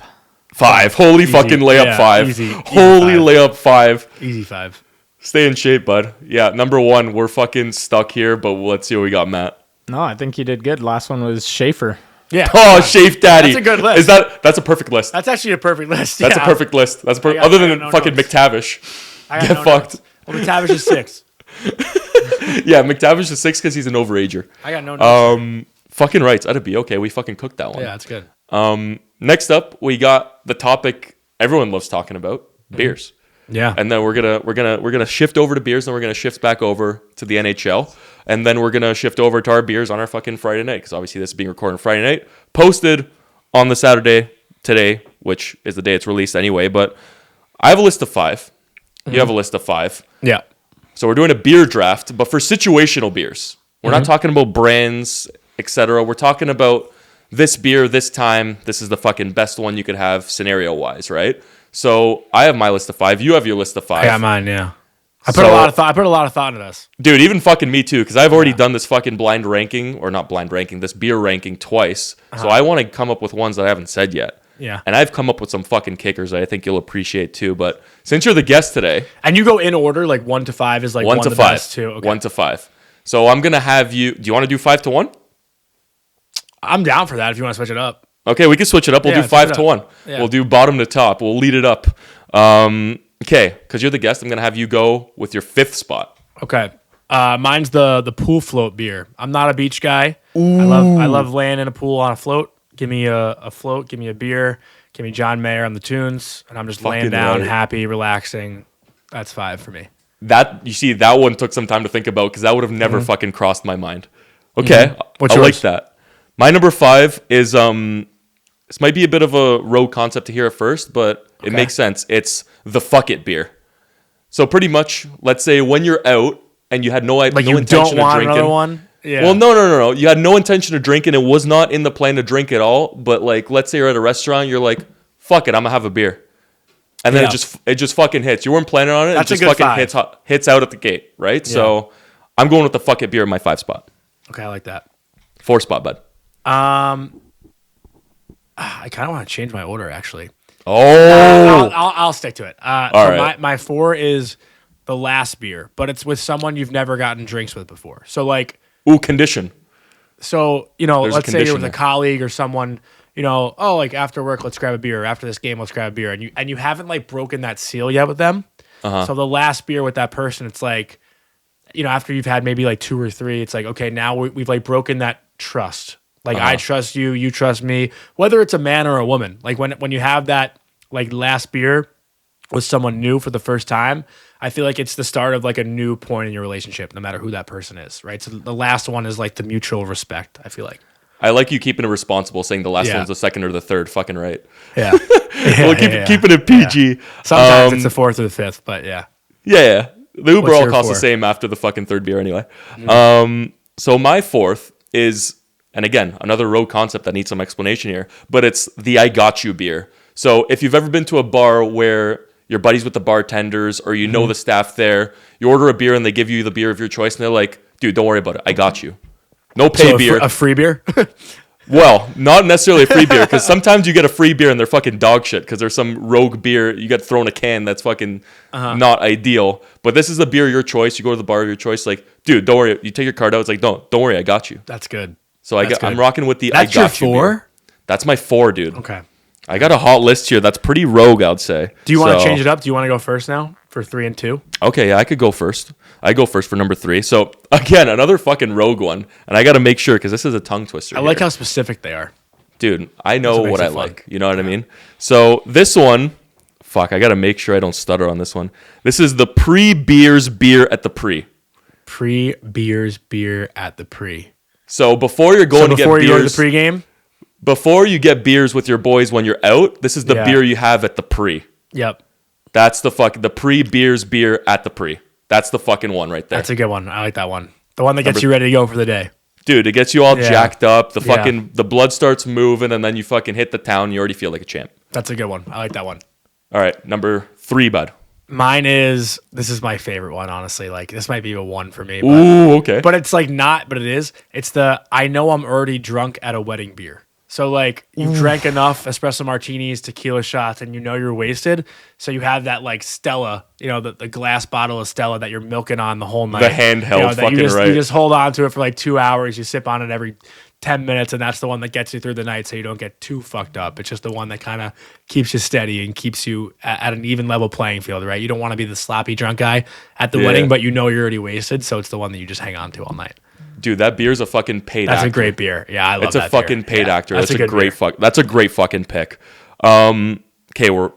5. Holy fucking layup Yeah, 5. easy Holy 5. layup 5. Easy 5. Stay in shape, bud. Yeah, number 1, we're fucking stuck here, but let's see what we got, Matt. No, I think he did good. Last one was Schaefer. Yeah. Oh, Shafe Daddy. That's a good list. That's a perfect list. That's actually a perfect list. That's a perfect list. That's I got- other I than got no fucking notes. McTavish. I got Get no fucked. notes. Well, McTavish is 6. Yeah, McTavish is 6 because he's an overager. I got no notes. Fucking rights. That'd be okay. We fucking cooked that one. Yeah, that's good. Next up, we got the topic everyone loves talking about: beers. Yeah. And then we're gonna shift over to beers, and we're gonna shift back over to the NHL, and then we're gonna shift over to our beers on our fucking Friday night, because obviously this is being recorded on Friday night, posted on the Saturday today, which is the day it's released anyway. But I have a list of 5. You have a list of 5. Yeah. So we're doing a beer draft, but for situational beers. We're not talking about brands, etc. We're talking about this beer, this time. This is the fucking best one you could have scenario wise, right? So I have my list of 5. You have your list of 5. I got mine, yeah. I put So- a lot of thought. I put a lot of thought into this. Dude, even fucking me too, because I've already done this fucking blind ranking, or not blind ranking, this beer ranking twice. So I want to come up with ones that I haven't said yet. Yeah. And I've come up with some fucking kickers that I think you'll appreciate too. But since you're the guest today, And you go in order, like 1 to 5 is like 1 one to the 5. best, too. Okay. 1 to 5. So I'm going to have you. Do you want to do 5 to 1? I'm down for that if you want to switch it up. Okay, we can switch it up. We'll Yeah, do 5 switch it to up. 1. Yeah. We'll do bottom to top. We'll lead it up. Okay, because you're the guest, I'm going to have you go with your 5th spot. Okay. Mine's the pool float beer. I'm not a beach guy. I love laying in a pool on a float. Give me a float. Give me a beer. Give me John Mayer on the tunes, and I'm just laying Fucking down, right. happy, relaxing. That's 5 for me. That one took some time to think about, because that would have never fucking crossed my mind. Okay, What's I like yours? that. My number 5 is this might be a bit of a rogue concept to hear at first, but it makes sense. It's the fuck it beer. So pretty much, let's say when you're out and you had no Like no you intention don't of want drinking. another one? Yeah. Well, no. You had no intention of drinking. It was not in the plan to drink at all. But like, let's say you're at a restaurant, you're like, "Fuck it, I'm gonna have a beer," and then Yeah. it just fucking hits. You weren't planning on it. That's it a just good fucking 5. hits out at the gate, right? So I'm going with the fuck it beer in my 5 spot. Okay, I like that. 4 spot, bud. I kind of want to change my order actually. Oh, I'll stick to it. All So right. my 4 is the last beer, but it's with someone you've never gotten drinks with before. So like, ooh, condition. let's There's a say you're with condition a there. colleague or someone, like after work, let's grab a beer. Or after this game, let's grab a beer. And you haven't like broken that seal yet with them. So the last beer with that person, it's like, after you've had maybe like 2 or 3, it's like, okay, now we've like broken that trust. Like I trust you, you trust me, whether it's a man or a woman. Like when you have that like last beer with someone new for the first time, I feel like it's the start of like a new point in your relationship, no matter who that person is, right? So the last one is like the mutual respect, I feel like. I like you keeping it responsible, saying the last one's the second or the third. Fucking right. Yeah. Well, keeping it PG. Yeah. Sometimes it's the 4th or the 5th, but yeah. Yeah. The Uber What's all your costs 4? the same after the fucking 3rd beer anyway. So my 4th is, and again, another road concept that needs some explanation here, but it's the I got you beer. So if you've ever been to a bar where you're buddies with the bartenders or you know the staff there, you order a beer and they give you the beer of your choice and they're like, dude, don't worry about it. I got you. No pay beer. A free beer? Well, not necessarily a free beer, because sometimes you get a free beer and they're fucking dog shit because there's some rogue beer you get thrown a can that's fucking not ideal. But this is the beer of your choice. You go to the bar of your choice, like, dude, don't worry. You take your card out. It's like, don't worry, I got you. That's good. So I'm rocking with the That's I got your you 4? beer. That's my 4, dude. Okay. I got a hot list here. That's pretty rogue, I'd say. Do you want to change it up? Do you want to go first now for 3 and 2? Okay, yeah, I could go first. I go first for number 3. So again, another fucking rogue one, and I got to make sure because this is a tongue twister. I like how specific they are. Dude, I know what I fun. like. You know what I mean? So this one, I got to make sure I don't stutter on this one. This is the pre-beers beer at the pre. Pre-beers beer at the pre. So before you're going to get before you go to beers, the pregame? before you get beers with your boys when you're out, this is the beer you have at the pre. Yep. That's the pre-beers beer at the pre. That's the fucking one right there. That's a good one. I like that one. The one that gets you ready to go for the day. Dude, it gets you all jacked up. The blood starts moving, and then you fucking hit the town. You already feel like a champ. That's a good one. I like that one. All right, number 3, bud. Mine is, this is my favorite one, honestly. Like, this might be a 1 for me. But, Ooh, okay. But it's like not, but it is. It's the, I know I'm already drunk at a wedding beer. So like you've drank enough espresso martinis, tequila shots, and you know you're wasted. So you have that like Stella, the glass bottle of Stella that you're milking on the whole night. The handheld, that fucking right. You just hold on to it for like 2 hours. You sip on it every 10 minutes, and that's the one that gets you through the night so you don't get too fucked up. It's just the one that kind of keeps you steady and keeps you at an even level playing field, right? You don't want to be the sloppy drunk guy at the wedding, but you know you're already wasted, so it's the one that you just hang on to all night. Dude, that beer's a fucking paid actor. That's a great beer. Yeah, I love it's that. It's a fucking paid actor. That's a great beer. That's a great fucking pick. Okay, we're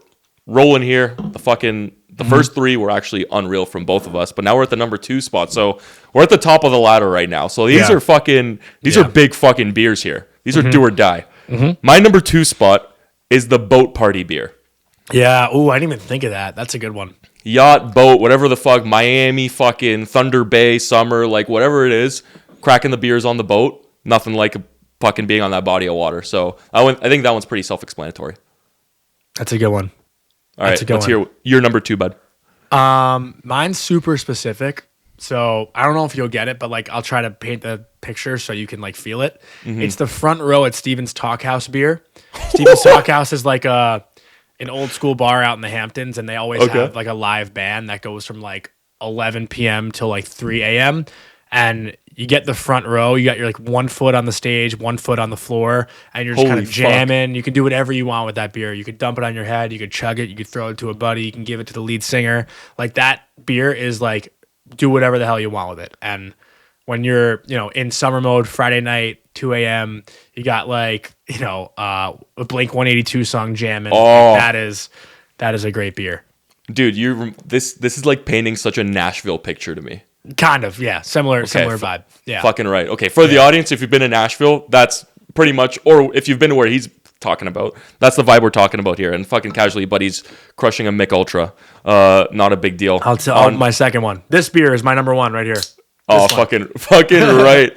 rolling here. The first 3 were actually unreal from both of us, but now we're at the number 2 spot. So we're at the top of the ladder right now. So these are are big fucking beers here. These are do or die. My number 2 spot is the boat party beer. Yeah. Ooh, I didn't even think of that. That's a good one. Yacht, boat, whatever the fuck, Miami, fucking Thunder Bay, summer, like whatever it is, cracking the beers on the boat. Nothing like fucking being on that body of water. So I think that one's pretty self-explanatory. That's a good one. All right, let's hear your number 2, bud. Mine's super specific. So I don't know if you'll get it, but like I'll try to paint the picture so you can like feel it. It's the front row at Stephen's Talkhouse beer. Stephen's Talkhouse is like an old school bar out in the Hamptons, and they always have like a live band that goes from like 11 p.m. till like 3 a.m. And you get the front row. You got your like 1 foot on the stage, 1 foot on the floor, and you're just kind of jamming. You can do whatever you want with that beer. You could dump it on your head. You could chug it. You could throw it to a buddy. You can give it to the lead singer. Like that beer is like, do whatever the hell you want with it. And when you're, in summer mode, Friday night, 2 a.m., you got like, a Blink 182 song jamming. Oh. Like, that is a great beer. Dude, this is like painting such a Nashville picture to me. Kind of, yeah. Similar vibe. Yeah. Fucking right. Okay, for the audience, if you've been in Nashville, that's pretty much, or if you've been to where he's talking about, that's the vibe we're talking about here. And fucking casually, buddy's crushing a Mick Ultra. Not a big deal. I'll tell my second one. This beer is my number 1 right here. Fucking right.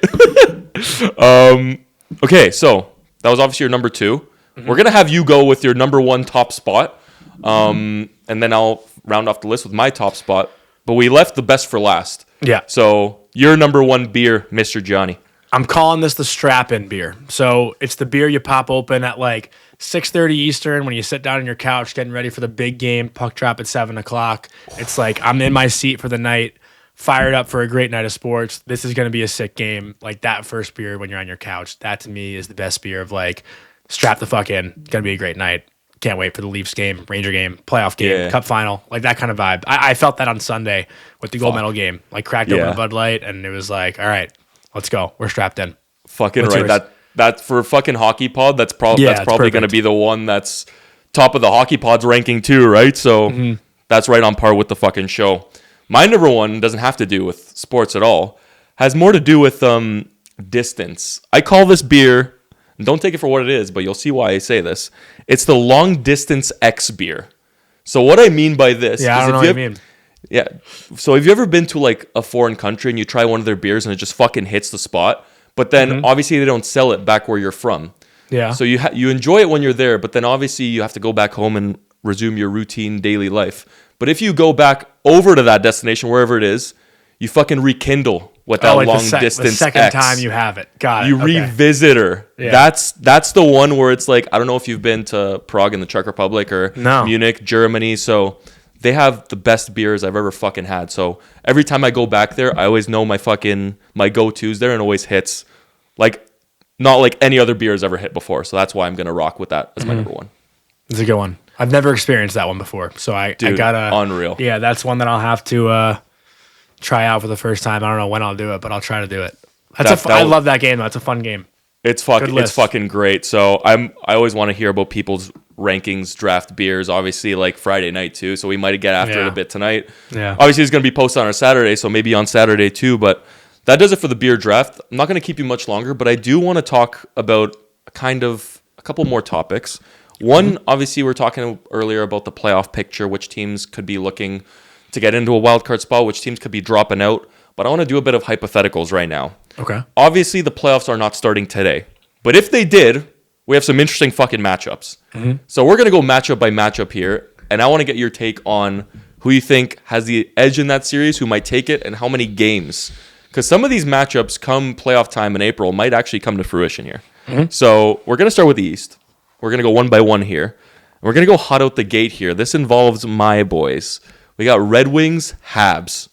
Okay, so that was obviously your number 2. We're gonna have you go with your number 1 top spot, and then I'll round off the list with my top spot. But we left the best for last. Yeah. So your number 1 beer, Mr. Johnny. I'm calling this the strap-in beer. So it's the beer you pop open at like 6:30 Eastern when you sit down on your couch getting ready for the big game, puck drop at 7 o'clock. It's like I'm in my seat for the night, fired up for a great night of sports. This is going to be a sick game. Like that first beer when you're on your couch, that to me is the best beer of like strap the fuck in. Gonna be a great night. Can't wait for the Leafs game, Ranger game, playoff game, Cup final, like that kind of vibe. I felt that on Sunday with the gold medal game. Like cracked open a Bud Light, and it was like, all right, let's go. We're strapped in. Fucking What's right. Yours? That for fucking Hockey Pod, that's probably going to be the one that's top of the Hockey Pod's ranking too, right? So that's right on par with the fucking show. My number one doesn't have to do with sports at all. Has more to do with distance. I call this beer. Don't take it for what it is, but you'll see why I say this. It's the long distance X beer. So what I mean by this is I don't know what you mean. Yeah. So have you ever been to like a foreign country and you try one of their beers and it just fucking hits the spot? But then obviously they don't sell it back where you're from. Yeah. So you enjoy it when you're there, but then obviously you have to go back home and resume your routine daily life. But if you go back over to that destination, wherever it is, you fucking rekindle with that long distance the second X. time you have it. Got it. You revisit her. Yeah. That's the one where it's like, I don't know if you've been to Prague in the Czech Republic or Munich, Germany. So they have the best beers I've ever fucking had. So every time I go back there, I always know my go-tos there and always hits like not like any other beer has ever hit before. So that's why I'm going to rock with that as my number one. It's a good one. I've never experienced that one before. So I gotta. Unreal. Yeah, that's one that I'll have to try out for the first time. I don't know when I'll do it, but I'll try to do it. I love that game though. It's a fun game. It's fucking great. So I always want to hear about people's rankings, draft beers, obviously like Friday night too. So we might get after it a bit tonight. Yeah. Obviously it's going to be posted on our Saturday, so maybe on Saturday too. But that does it for the beer draft. I'm not going to keep you much longer, but I do want to talk about a couple more topics. One, obviously we're talking earlier about the playoff picture, which teams could be looking to get into a wild card spot, which teams could be dropping out. But I want to do a bit of hypotheticals right now. Okay. Obviously, the playoffs are not starting today. But if they did, we have some interesting fucking matchups. So we're going to go matchup by matchup here. And I want to get your take on who you think has the edge in that series, who might take it, and how many games. Because some of these matchups come playoff time in April might actually come to fruition here. So we're going to start with the East. We're going to go one by one here. We're going to go hot out the gate here. This involves my boys. We got Red Wings, Habs.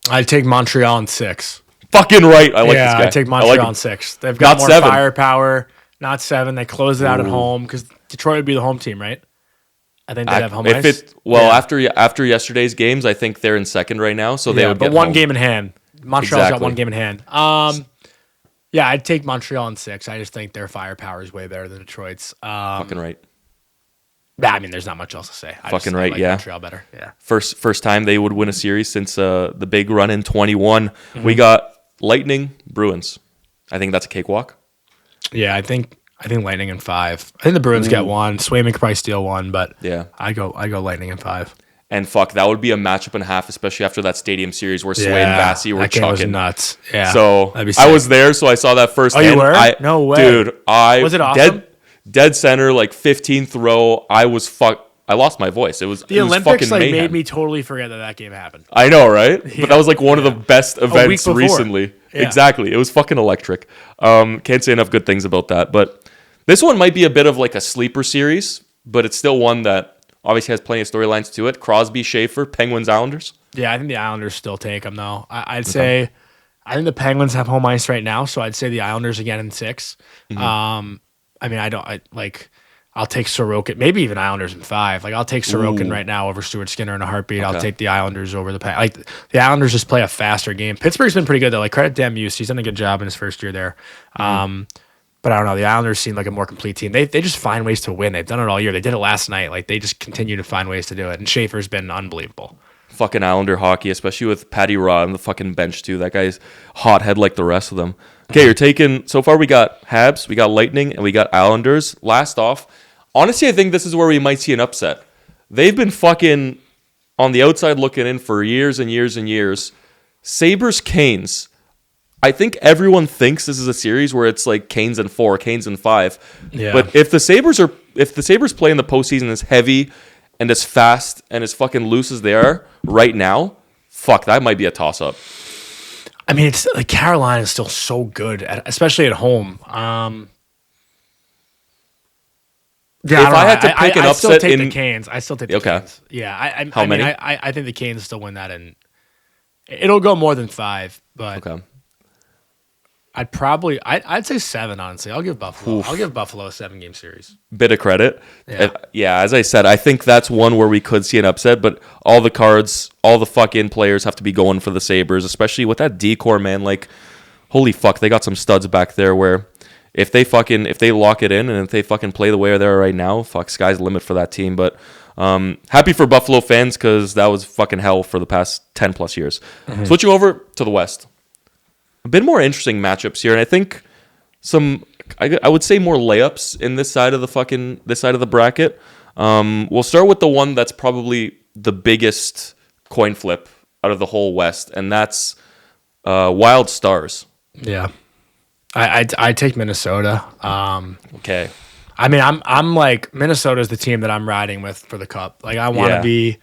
I'd take Montreal in 6. Fucking right. I like this guy. I'd take Montreal in 6. They've got more firepower. Not 7. They close it out at home because Detroit would be the home team, right? I think they'd have home ice. After yesterday's games, I think they're in second right now, so they would get one home. Game in hand. Montreal's got one game in hand. Yeah, I'd take Montreal in 6. I just think their firepower is way better than Detroit's. Fucking right. I mean, there's not much else to say. I fucking right, yeah. Montreal better, yeah. First time they would win a series since the big run in 21. We got Lightning, Bruins. I think that's a cakewalk. Yeah, I think Lightning in 5. I think the Bruins get one. Swayman could probably steal one, but yeah, I go Lightning in 5. And that would be a matchup and a half, especially after that stadium series where Sway and Vassy were chucking. Was nuts. Yeah. So I was there, so I saw that first. Oh, you were? No way, dude. Was it awesome? Dead center, like 15th row. I lost my voice. It was the Olympics fucking like mayhem. made me totally forget that game happened. I know, right? Yeah. But that was like one of the best events recently. Yeah. Exactly. It was fucking electric. Can't say enough good things about that. But this one might be a bit of like a sleeper series, but it's still one that obviously has plenty of storylines to it. Crosby, Schaefer, Penguins, Islanders. Yeah, I think the Islanders still take them though. I'd say I think the Penguins have home ice right now, so I'd say the Islanders again in 6. I mean, I'll take Sorokin, maybe even Islanders in 5. Like, I'll take Sorokin right now over Stuart Skinner in a heartburg. I'll take the Islanders over the Like, the Islanders just play a faster game. Pittsburgh's been pretty good, though. Like, credit to Demus. He's done a good job in his first year there. But I don't know. The Islanders seem like a more complete team. They just find ways to win. They've done it all year. They did it last night. Like, they just continue to find ways to do it. And Schaefer's been unbelievable. Fucking Islander hockey, especially with Patty Raw on the fucking bench, too. That guy's hothead like the rest of them. Okay, you're taking... So far, we got Habs, we got Lightning, and we got Islanders. Last off... Honestly, I think this is where we might see an upset. They've been fucking on the outside looking in for years and years and years. Sabres, Canes. I think everyone thinks this is a series where it's like Canes in 4, Canes in 5. Yeah. But if the Sabres play in the postseason as heavy and as fast and as fucking loose as they are right now, fuck, that might be a toss-up. I mean, it's like Carolina is still so good, especially at home. Yeah, if I had to pick an upset, I still take the Canes. I still take the Canes. Yeah, How many? I think the Canes still win that, and it'll go more than 5. But I'd say 7, honestly. I'll give Buffalo. I'll give Buffalo a 7-game series. Bit of credit. Yeah. Yeah, as I said, I think that's one where we could see an upset, but all the cards, all the fucking players have to be going for the Sabres, especially with that decor, man. Like, holy fuck, they got some studs back there where if they lock it in and if they fucking play the way they are right now, fuck, sky's the limit for that team. But happy for Buffalo fans because that was fucking hell for the past 10 plus years. Mm-hmm. Switching over to the West. A bit more interesting matchups here, and I think I would say more layups in this side of the bracket. We'll start with the one that's probably the biggest coin flip out of the whole West, and that's Wild Stars. Yeah, I take Minnesota. Okay. I mean, I'm like Minnesota's the team that I'm riding with for the Cup. Like I want to be.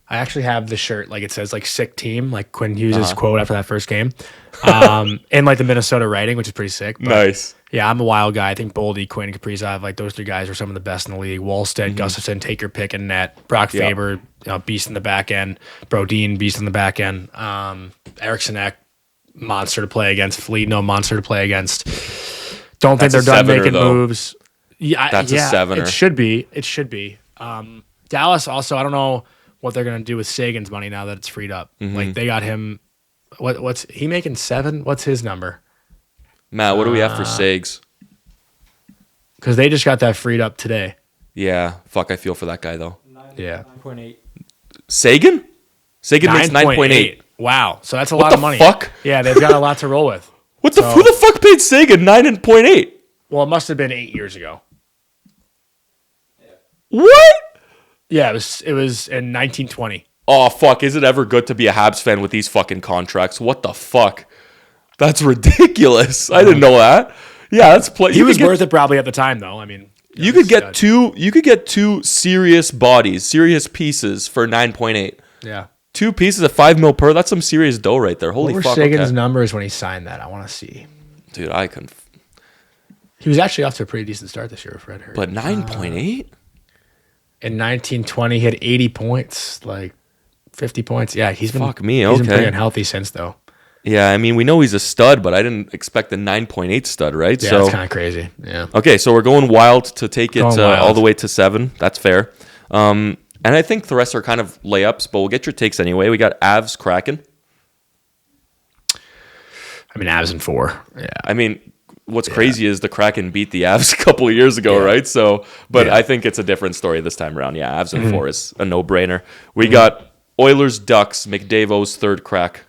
I actually have the shirt, like it says like sick team, like Quinn Hughes' quote after that first game. And like the Minnesota writing, which is pretty sick. But, nice. Yeah, I'm a Wild guy. I think Boldy, Quinn, Kaprizov, like those 3 guys are some of the best in the league. Wallstead, Gustafsson, take your pick in net. Brock Faber, beast in the back end. Brodin, beast in the back end. Eriksson Ek, monster to play against. Foligno, monster to play against. Don't think they're done making moves. Yeah, that's a 7er. It should be. Dallas also, I don't know what they're going to do with Sagan's money now that it's freed up. Mm-hmm. Like they got him. What's he making 7? What's his number? Matt, what do we have for Sags? Because they just got that freed up today. Yeah, fuck, I feel for that guy though. 9.8. Sagan? Sagan makes 9.8. Wow, so that's a lot of money. What the fuck? Yeah, they've got a lot to roll with. Who the fuck paid Sagan 9.8? Well, it must have been 8 years ago. What? Yeah, it was in 1920. Oh, fuck. Is it ever good to be a Habs fan with these fucking contracts? What the fuck? That's ridiculous. I didn't know that. Yeah, that's He was worth it probably at the time, though. I mean, you could get two serious bodies, serious pieces for 9.8. Yeah. 2 pieces at $5 million per. That's some serious dough right there. Holy fuck. What were Sagan's numbers when he signed that? I want to see. Dude, I couldn't. He was actually off to a pretty decent start this year, Fred Hurd. But 9.8? In 1920, he had 80 points, like 50 points. Yeah, he's been Fuck me, He's been pretty unhealthy since, though. Yeah, I mean, we know he's a stud, but I didn't expect the 9.8 stud, right? Yeah, that's kind of crazy. Yeah. Okay, so we're going Wild to take it all the way to 7. That's fair. And I think the rest are kind of layups, but we'll get your takes anyway. We got Avs Kraken. I mean, Avs in 4. Yeah. I mean, what's crazy is the Kraken beat the Avs a couple of years ago, right? So, but I think it's a different story this time around. Yeah, Avs in 4 is a no-brainer. We got Oilers Ducks, McDavid's third crack.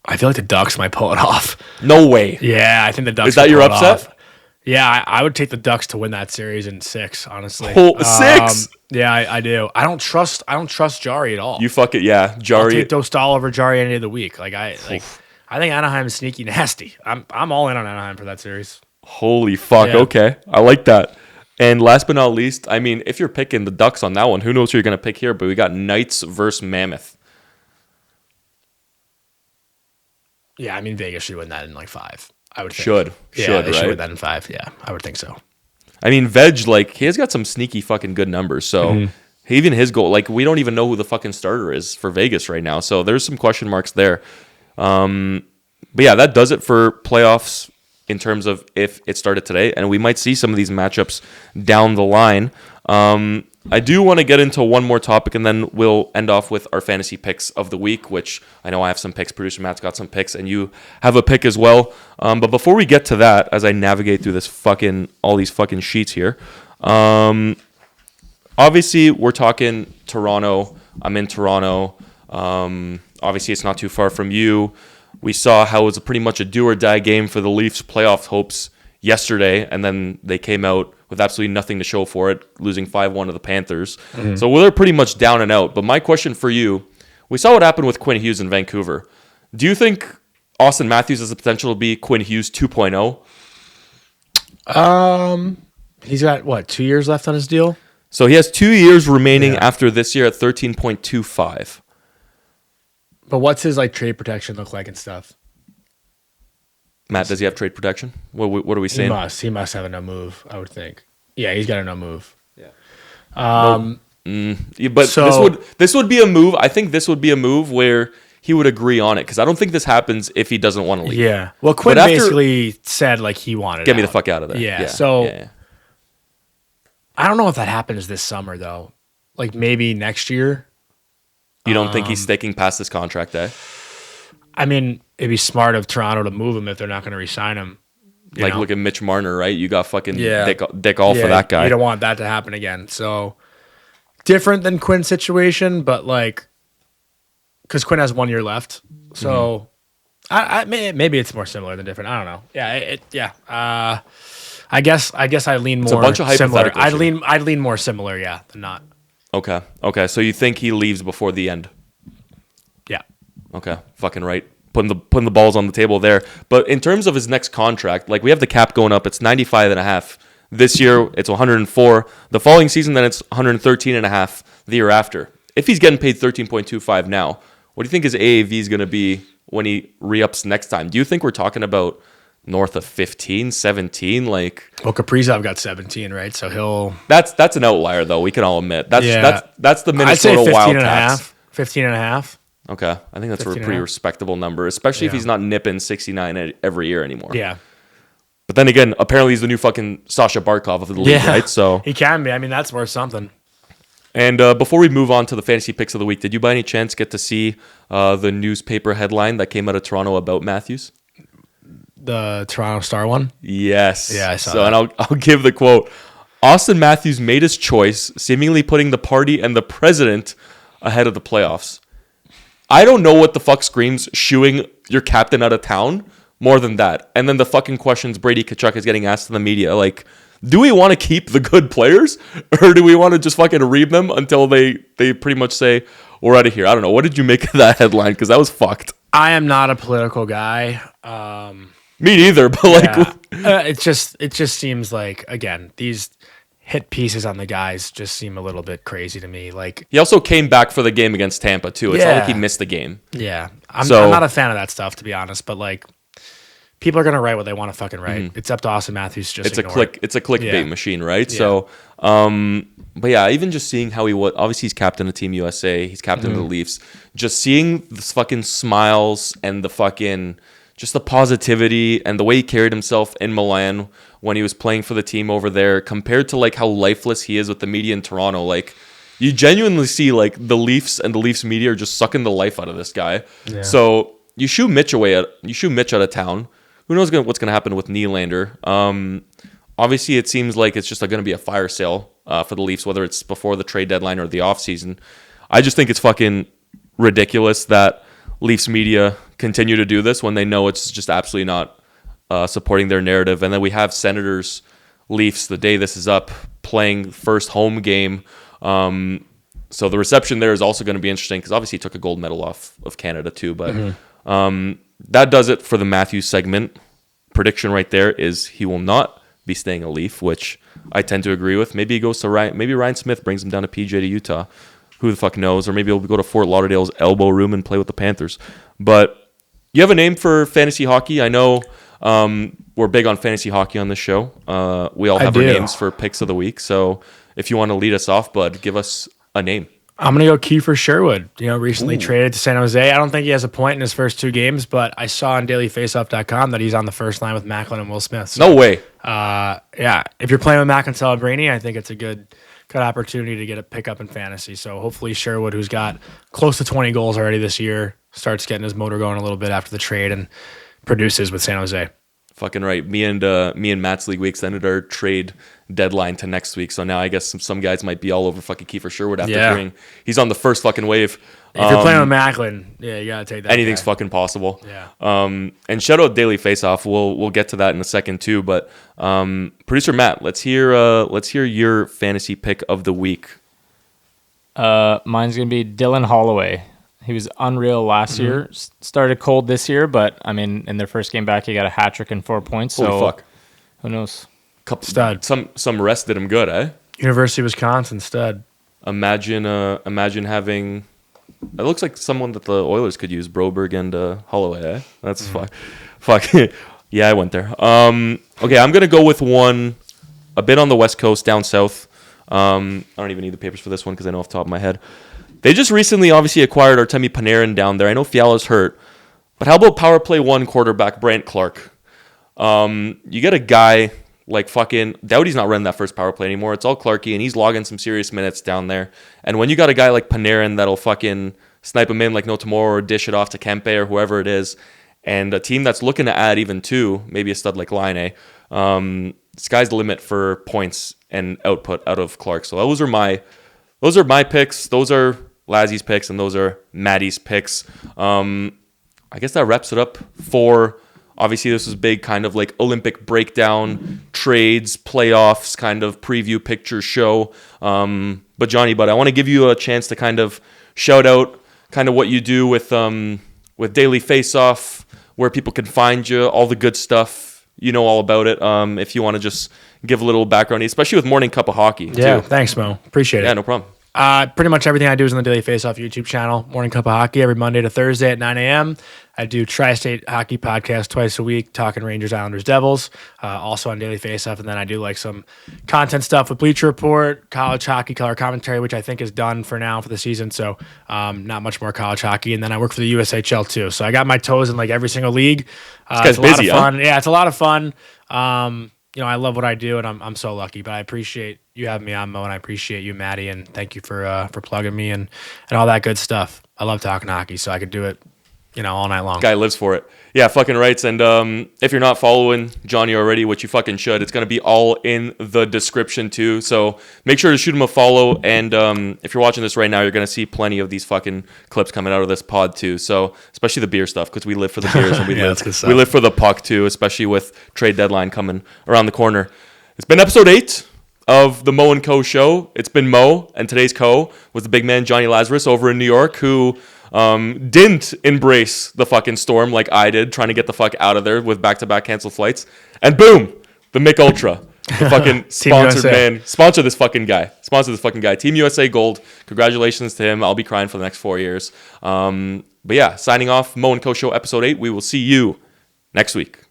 I feel like the Ducks might pull it off. No way. Yeah, I think the Ducks. Is that your upset? Yeah, I would take the Ducks to win that series in 6. Honestly, 6. Yeah, I do. I don't trust Jari at all. You fuck it, yeah. Jari. I'll take Dostal over Jari any day of the week. I think Anaheim is sneaky nasty. I'm all in on Anaheim for that series. Holy fuck. Yeah. Okay, I like that. And last but not least, I mean, if you're picking the Ducks on that one, who knows who you're gonna pick here? But we got Knights versus Mammoth. Yeah, I mean Vegas should win that in like 5. I would think. Should win that in 5. Yeah, I would think so. I mean, Veg, like, he has got some sneaky fucking good numbers. So even his goal, like, we don't even know who the fucking starter is for Vegas right now. So there's some question marks there. But yeah, that does it for playoffs in terms of if it started today. And we might see some of these matchups down the line. I do want to get into one more topic, and then we'll end off with our fantasy picks of the week, which I know I have some picks. Producer Matt's got some picks, and you have a pick as well. But before we get to that, as I navigate through this all these fucking sheets here, obviously we're talking Toronto. I'm in Toronto. Obviously, it's not too far from you. We saw how it was pretty much a do-or-die game for the Leafs' playoff hopes yesterday, and then they came out with absolutely nothing to show for it, losing 5-1 to the Panthers. So they're pretty much down and out. But my question for you, we saw what happened with Quinn Hughes in Vancouver. Do you think Austin Matthews has the potential to be Quinn Hughes 2.0? He's got, 2 years left on his deal? So he has 2 years remaining after this year at 13.25. But what's his trade protection look like and stuff? Matt, does he have trade protection? What are we saying? He must have a no move, I would think. Yeah, he's got a no move. Yeah. But so, this would be a move. I think this would be a move where he would agree on it, because I don't think this happens if he doesn't want to leave. Yeah. Well, Quinn basically said like he wanted. Get me the fuck out of there. Yeah. So I don't know if that happens this summer though. Like maybe next year. You don't think he's sticking past this contract day? I mean, it'd be smart of Toronto to move him if they're not going to re-sign him. Like, look at Mitch Marner, right? You got fucking dick all for that guy. You don't want that to happen again. So different than Quinn's situation, but like, because Quinn has 1 year left. So maybe it's more similar than different. I don't know. Yeah. I guess I lean more. It's a bunch of similar. hypotheticals. I'd lean more similar, than not. Okay. So you think he leaves before the end? Yeah. Okay. Fucking right. Putting the balls on the table there. But in terms of his next contract, like, we have the cap going up. It's 95.5. This year, it's 104. The following season, then it's 113.5 the year after. If he's getting paid 13.25 now, what do you think his AAV is going to be when he re-ups next time? Do you think we're talking about north of 15, 17? Like, well, Kaprizov got 17, right? So he'll... That's an outlier, though. We can all admit. That's the Minnesota I'd say 15 Wildcats. 15 and a half. Okay. I think that's a pretty respectable number, especially if he's not nipping 69 every year anymore. Yeah. But then again, apparently he's the new fucking Sasha Barkov of the league, right? So he can be. I mean, that's worth something. And before we move on to the fantasy picks of the week, did you by any chance get to see the newspaper headline that came out of Toronto about Matthews? The Toronto Star one? Yes. Yeah, I saw that. And I'll give the quote. Austin Matthews made his choice, seemingly putting the party and the president ahead of the playoffs. I don't know what the fuck screams shooing your captain out of town more than that. And then the fucking questions Brady Tkachuk is getting asked in the media, like, do we want to keep the good players, or do we want to just fucking read them until they pretty much say, we're out of here? I don't know. What did you make of that headline? Because that was fucked. I am not a political guy. Me neither, but like... it just seems like, again, these hit pieces on the guys just seem a little bit crazy to me. Like, he also came back for the game against Tampa, too. It's not like he missed the game. Yeah. I'm not a fan of that stuff, to be honest, but like, people are going to write what they want to fucking write. Mm-hmm. It's up to Austin Matthews to just ignore it. It's a clickbait machine, right? Yeah. So, but yeah, even just seeing how he was, obviously he's captain of Team USA, he's captain of the Leafs, just seeing the fucking smiles and the fucking, just the positivity and the way he carried himself in Milan when he was playing for the team over there, compared to like how lifeless he is with the media in Toronto. Like, you genuinely see like the Leafs and the Leafs media are just sucking the life out of this guy. Yeah. So you shoot Mitch out of town. Who knows what's going to happen with Nylander? Obviously, it seems like it's just going to be a fire sale for the Leafs, whether it's before the trade deadline or the offseason. I just think it's fucking ridiculous that Leafs media continue to do this when they know it's just absolutely not supporting their narrative. And then we have Senators, Leafs, the day this is up, playing first home game. So the reception there is also going to be interesting, because obviously he took a gold medal off of Canada too. But that does it for the Matthews segment. Prediction right there is he will not be staying a Leaf, which I tend to agree with. Maybe he goes to Ryan. Maybe Ryan Smith brings him down to PJ to Utah. Who the fuck knows? Or maybe he'll go to Fort Lauderdale's elbow room and play with the Panthers. But you have a name for fantasy hockey? I know we're big on fantasy hockey on this show. We all have our names for picks of the week. So if you want to lead us off, bud, give us a name. I'm going to go Kiefer Sherwood. Recently traded to San Jose. I don't think he has a point in his first two games, but I saw on dailyfaceoff.com that he's on the first line with Macklin and Will Smith. So, no way. Yeah, if you're playing with Macklin and Celebrini, I think it's a good opportunity to get a pickup in fantasy. So hopefully Sherwood, who's got close to 20 goals already this year, starts getting his motor going a little bit after the trade and produces with San Jose. Fucking right. Me and Matt's league, we extended our trade deadline to next week. So now I guess some guys might be all over fucking Kiefer Sherwood after hearing he's on the first fucking wave. If you're playing with Macklin, you gotta take that. Anything's fucking possible. Yeah. And shout out Daily Faceoff. We'll get to that in a second too. But producer Matt, let's hear your fantasy pick of the week. Mine's gonna be Dylan Holloway. He was unreal last year. Started cold this year, but I mean, in their first game back, he got a hat trick and 4 points. Holy fuck! Who knows? Stud. Some rest did him good, eh? University of Wisconsin stud. Imagine having. It looks like someone that the Oilers could use, Broberg and Holloway. Eh? That's fuck. Yeah, I went there. Okay, I'm gonna go with one a bit on the West Coast, down south. I don't even need the papers for this one because I know off the top of my head. They just recently obviously acquired Artemi Panarin down there. I know Fiala's hurt, but how about power play 1 quarterback Brant Clark? You get a guy like fucking Doughty's not running that first power play anymore. It's all Clarky, and he's logging some serious minutes down there. And when you got a guy like Panarin that'll fucking snipe him in like no tomorrow or dish it off to Kempe or whoever it is, and a team that's looking to add even 2, maybe a stud like Line, sky's the limit for points and output out of Clark. So those are my picks. Those are Lazzy's picks, and those are Maddie's picks. I guess that wraps it up for. Obviously, this was big kind of like Olympic breakdown, trades, playoffs, kind of preview picture show. But Jonny, I want to give you a chance to kind of shout out kind of what you do with Daily Faceoff, where people can find you, all the good stuff. You know all about it. If you want to just give a little background, especially with Morning Cup of Hockey. Yeah, too. Thanks, Mo. Appreciate it. Yeah, no problem. Pretty much everything I do is on the Daily Faceoff YouTube channel. Morning Cup of Hockey every Monday to Thursday at 9 a.m. I do Tri-State Hockey podcast twice a week, talking Rangers, Islanders, Devils, also on Daily Faceoff. And then I do like some content stuff with Bleacher Report, college hockey color commentary, which I think is done for now for the season. So not much more college hockey. And then I work for the USHL too. So I got my toes in like every single league. This guy's it's a busy, lot of fun. huh? Yeah, it's a lot of fun. I love what I do, and I'm so lucky. But I appreciate you having me on, Mo, and I appreciate you, Maddie, and thank you for plugging me and all that good stuff. I love talking hockey, so I could do it, all night long. Guy lives for it. Yeah, fucking rights. And if you're not following Jonny already, which you fucking should, it's going to be all in the description too. So make sure to shoot him a follow. And if you're watching this right now, you're going to see plenty of these fucking clips coming out of this pod too. So especially the beer stuff, because we live for the beers and we live for the puck too, especially with trade deadline coming around the corner. It's been episode 8 of the Mo&Co Show. It's been Mo, and today's co was the big man Jonny Lazarus over in New York, who didn't embrace the fucking storm like I did, trying to get the fuck out of there with back-to-back canceled flights. And boom, the Mick Ultra, the fucking sponsored man. Sponsor this fucking guy. Team USA Gold. Congratulations to him. I'll be crying for the next 4 years. But yeah, signing off, Mo&Co Show episode 8. We will see you next week.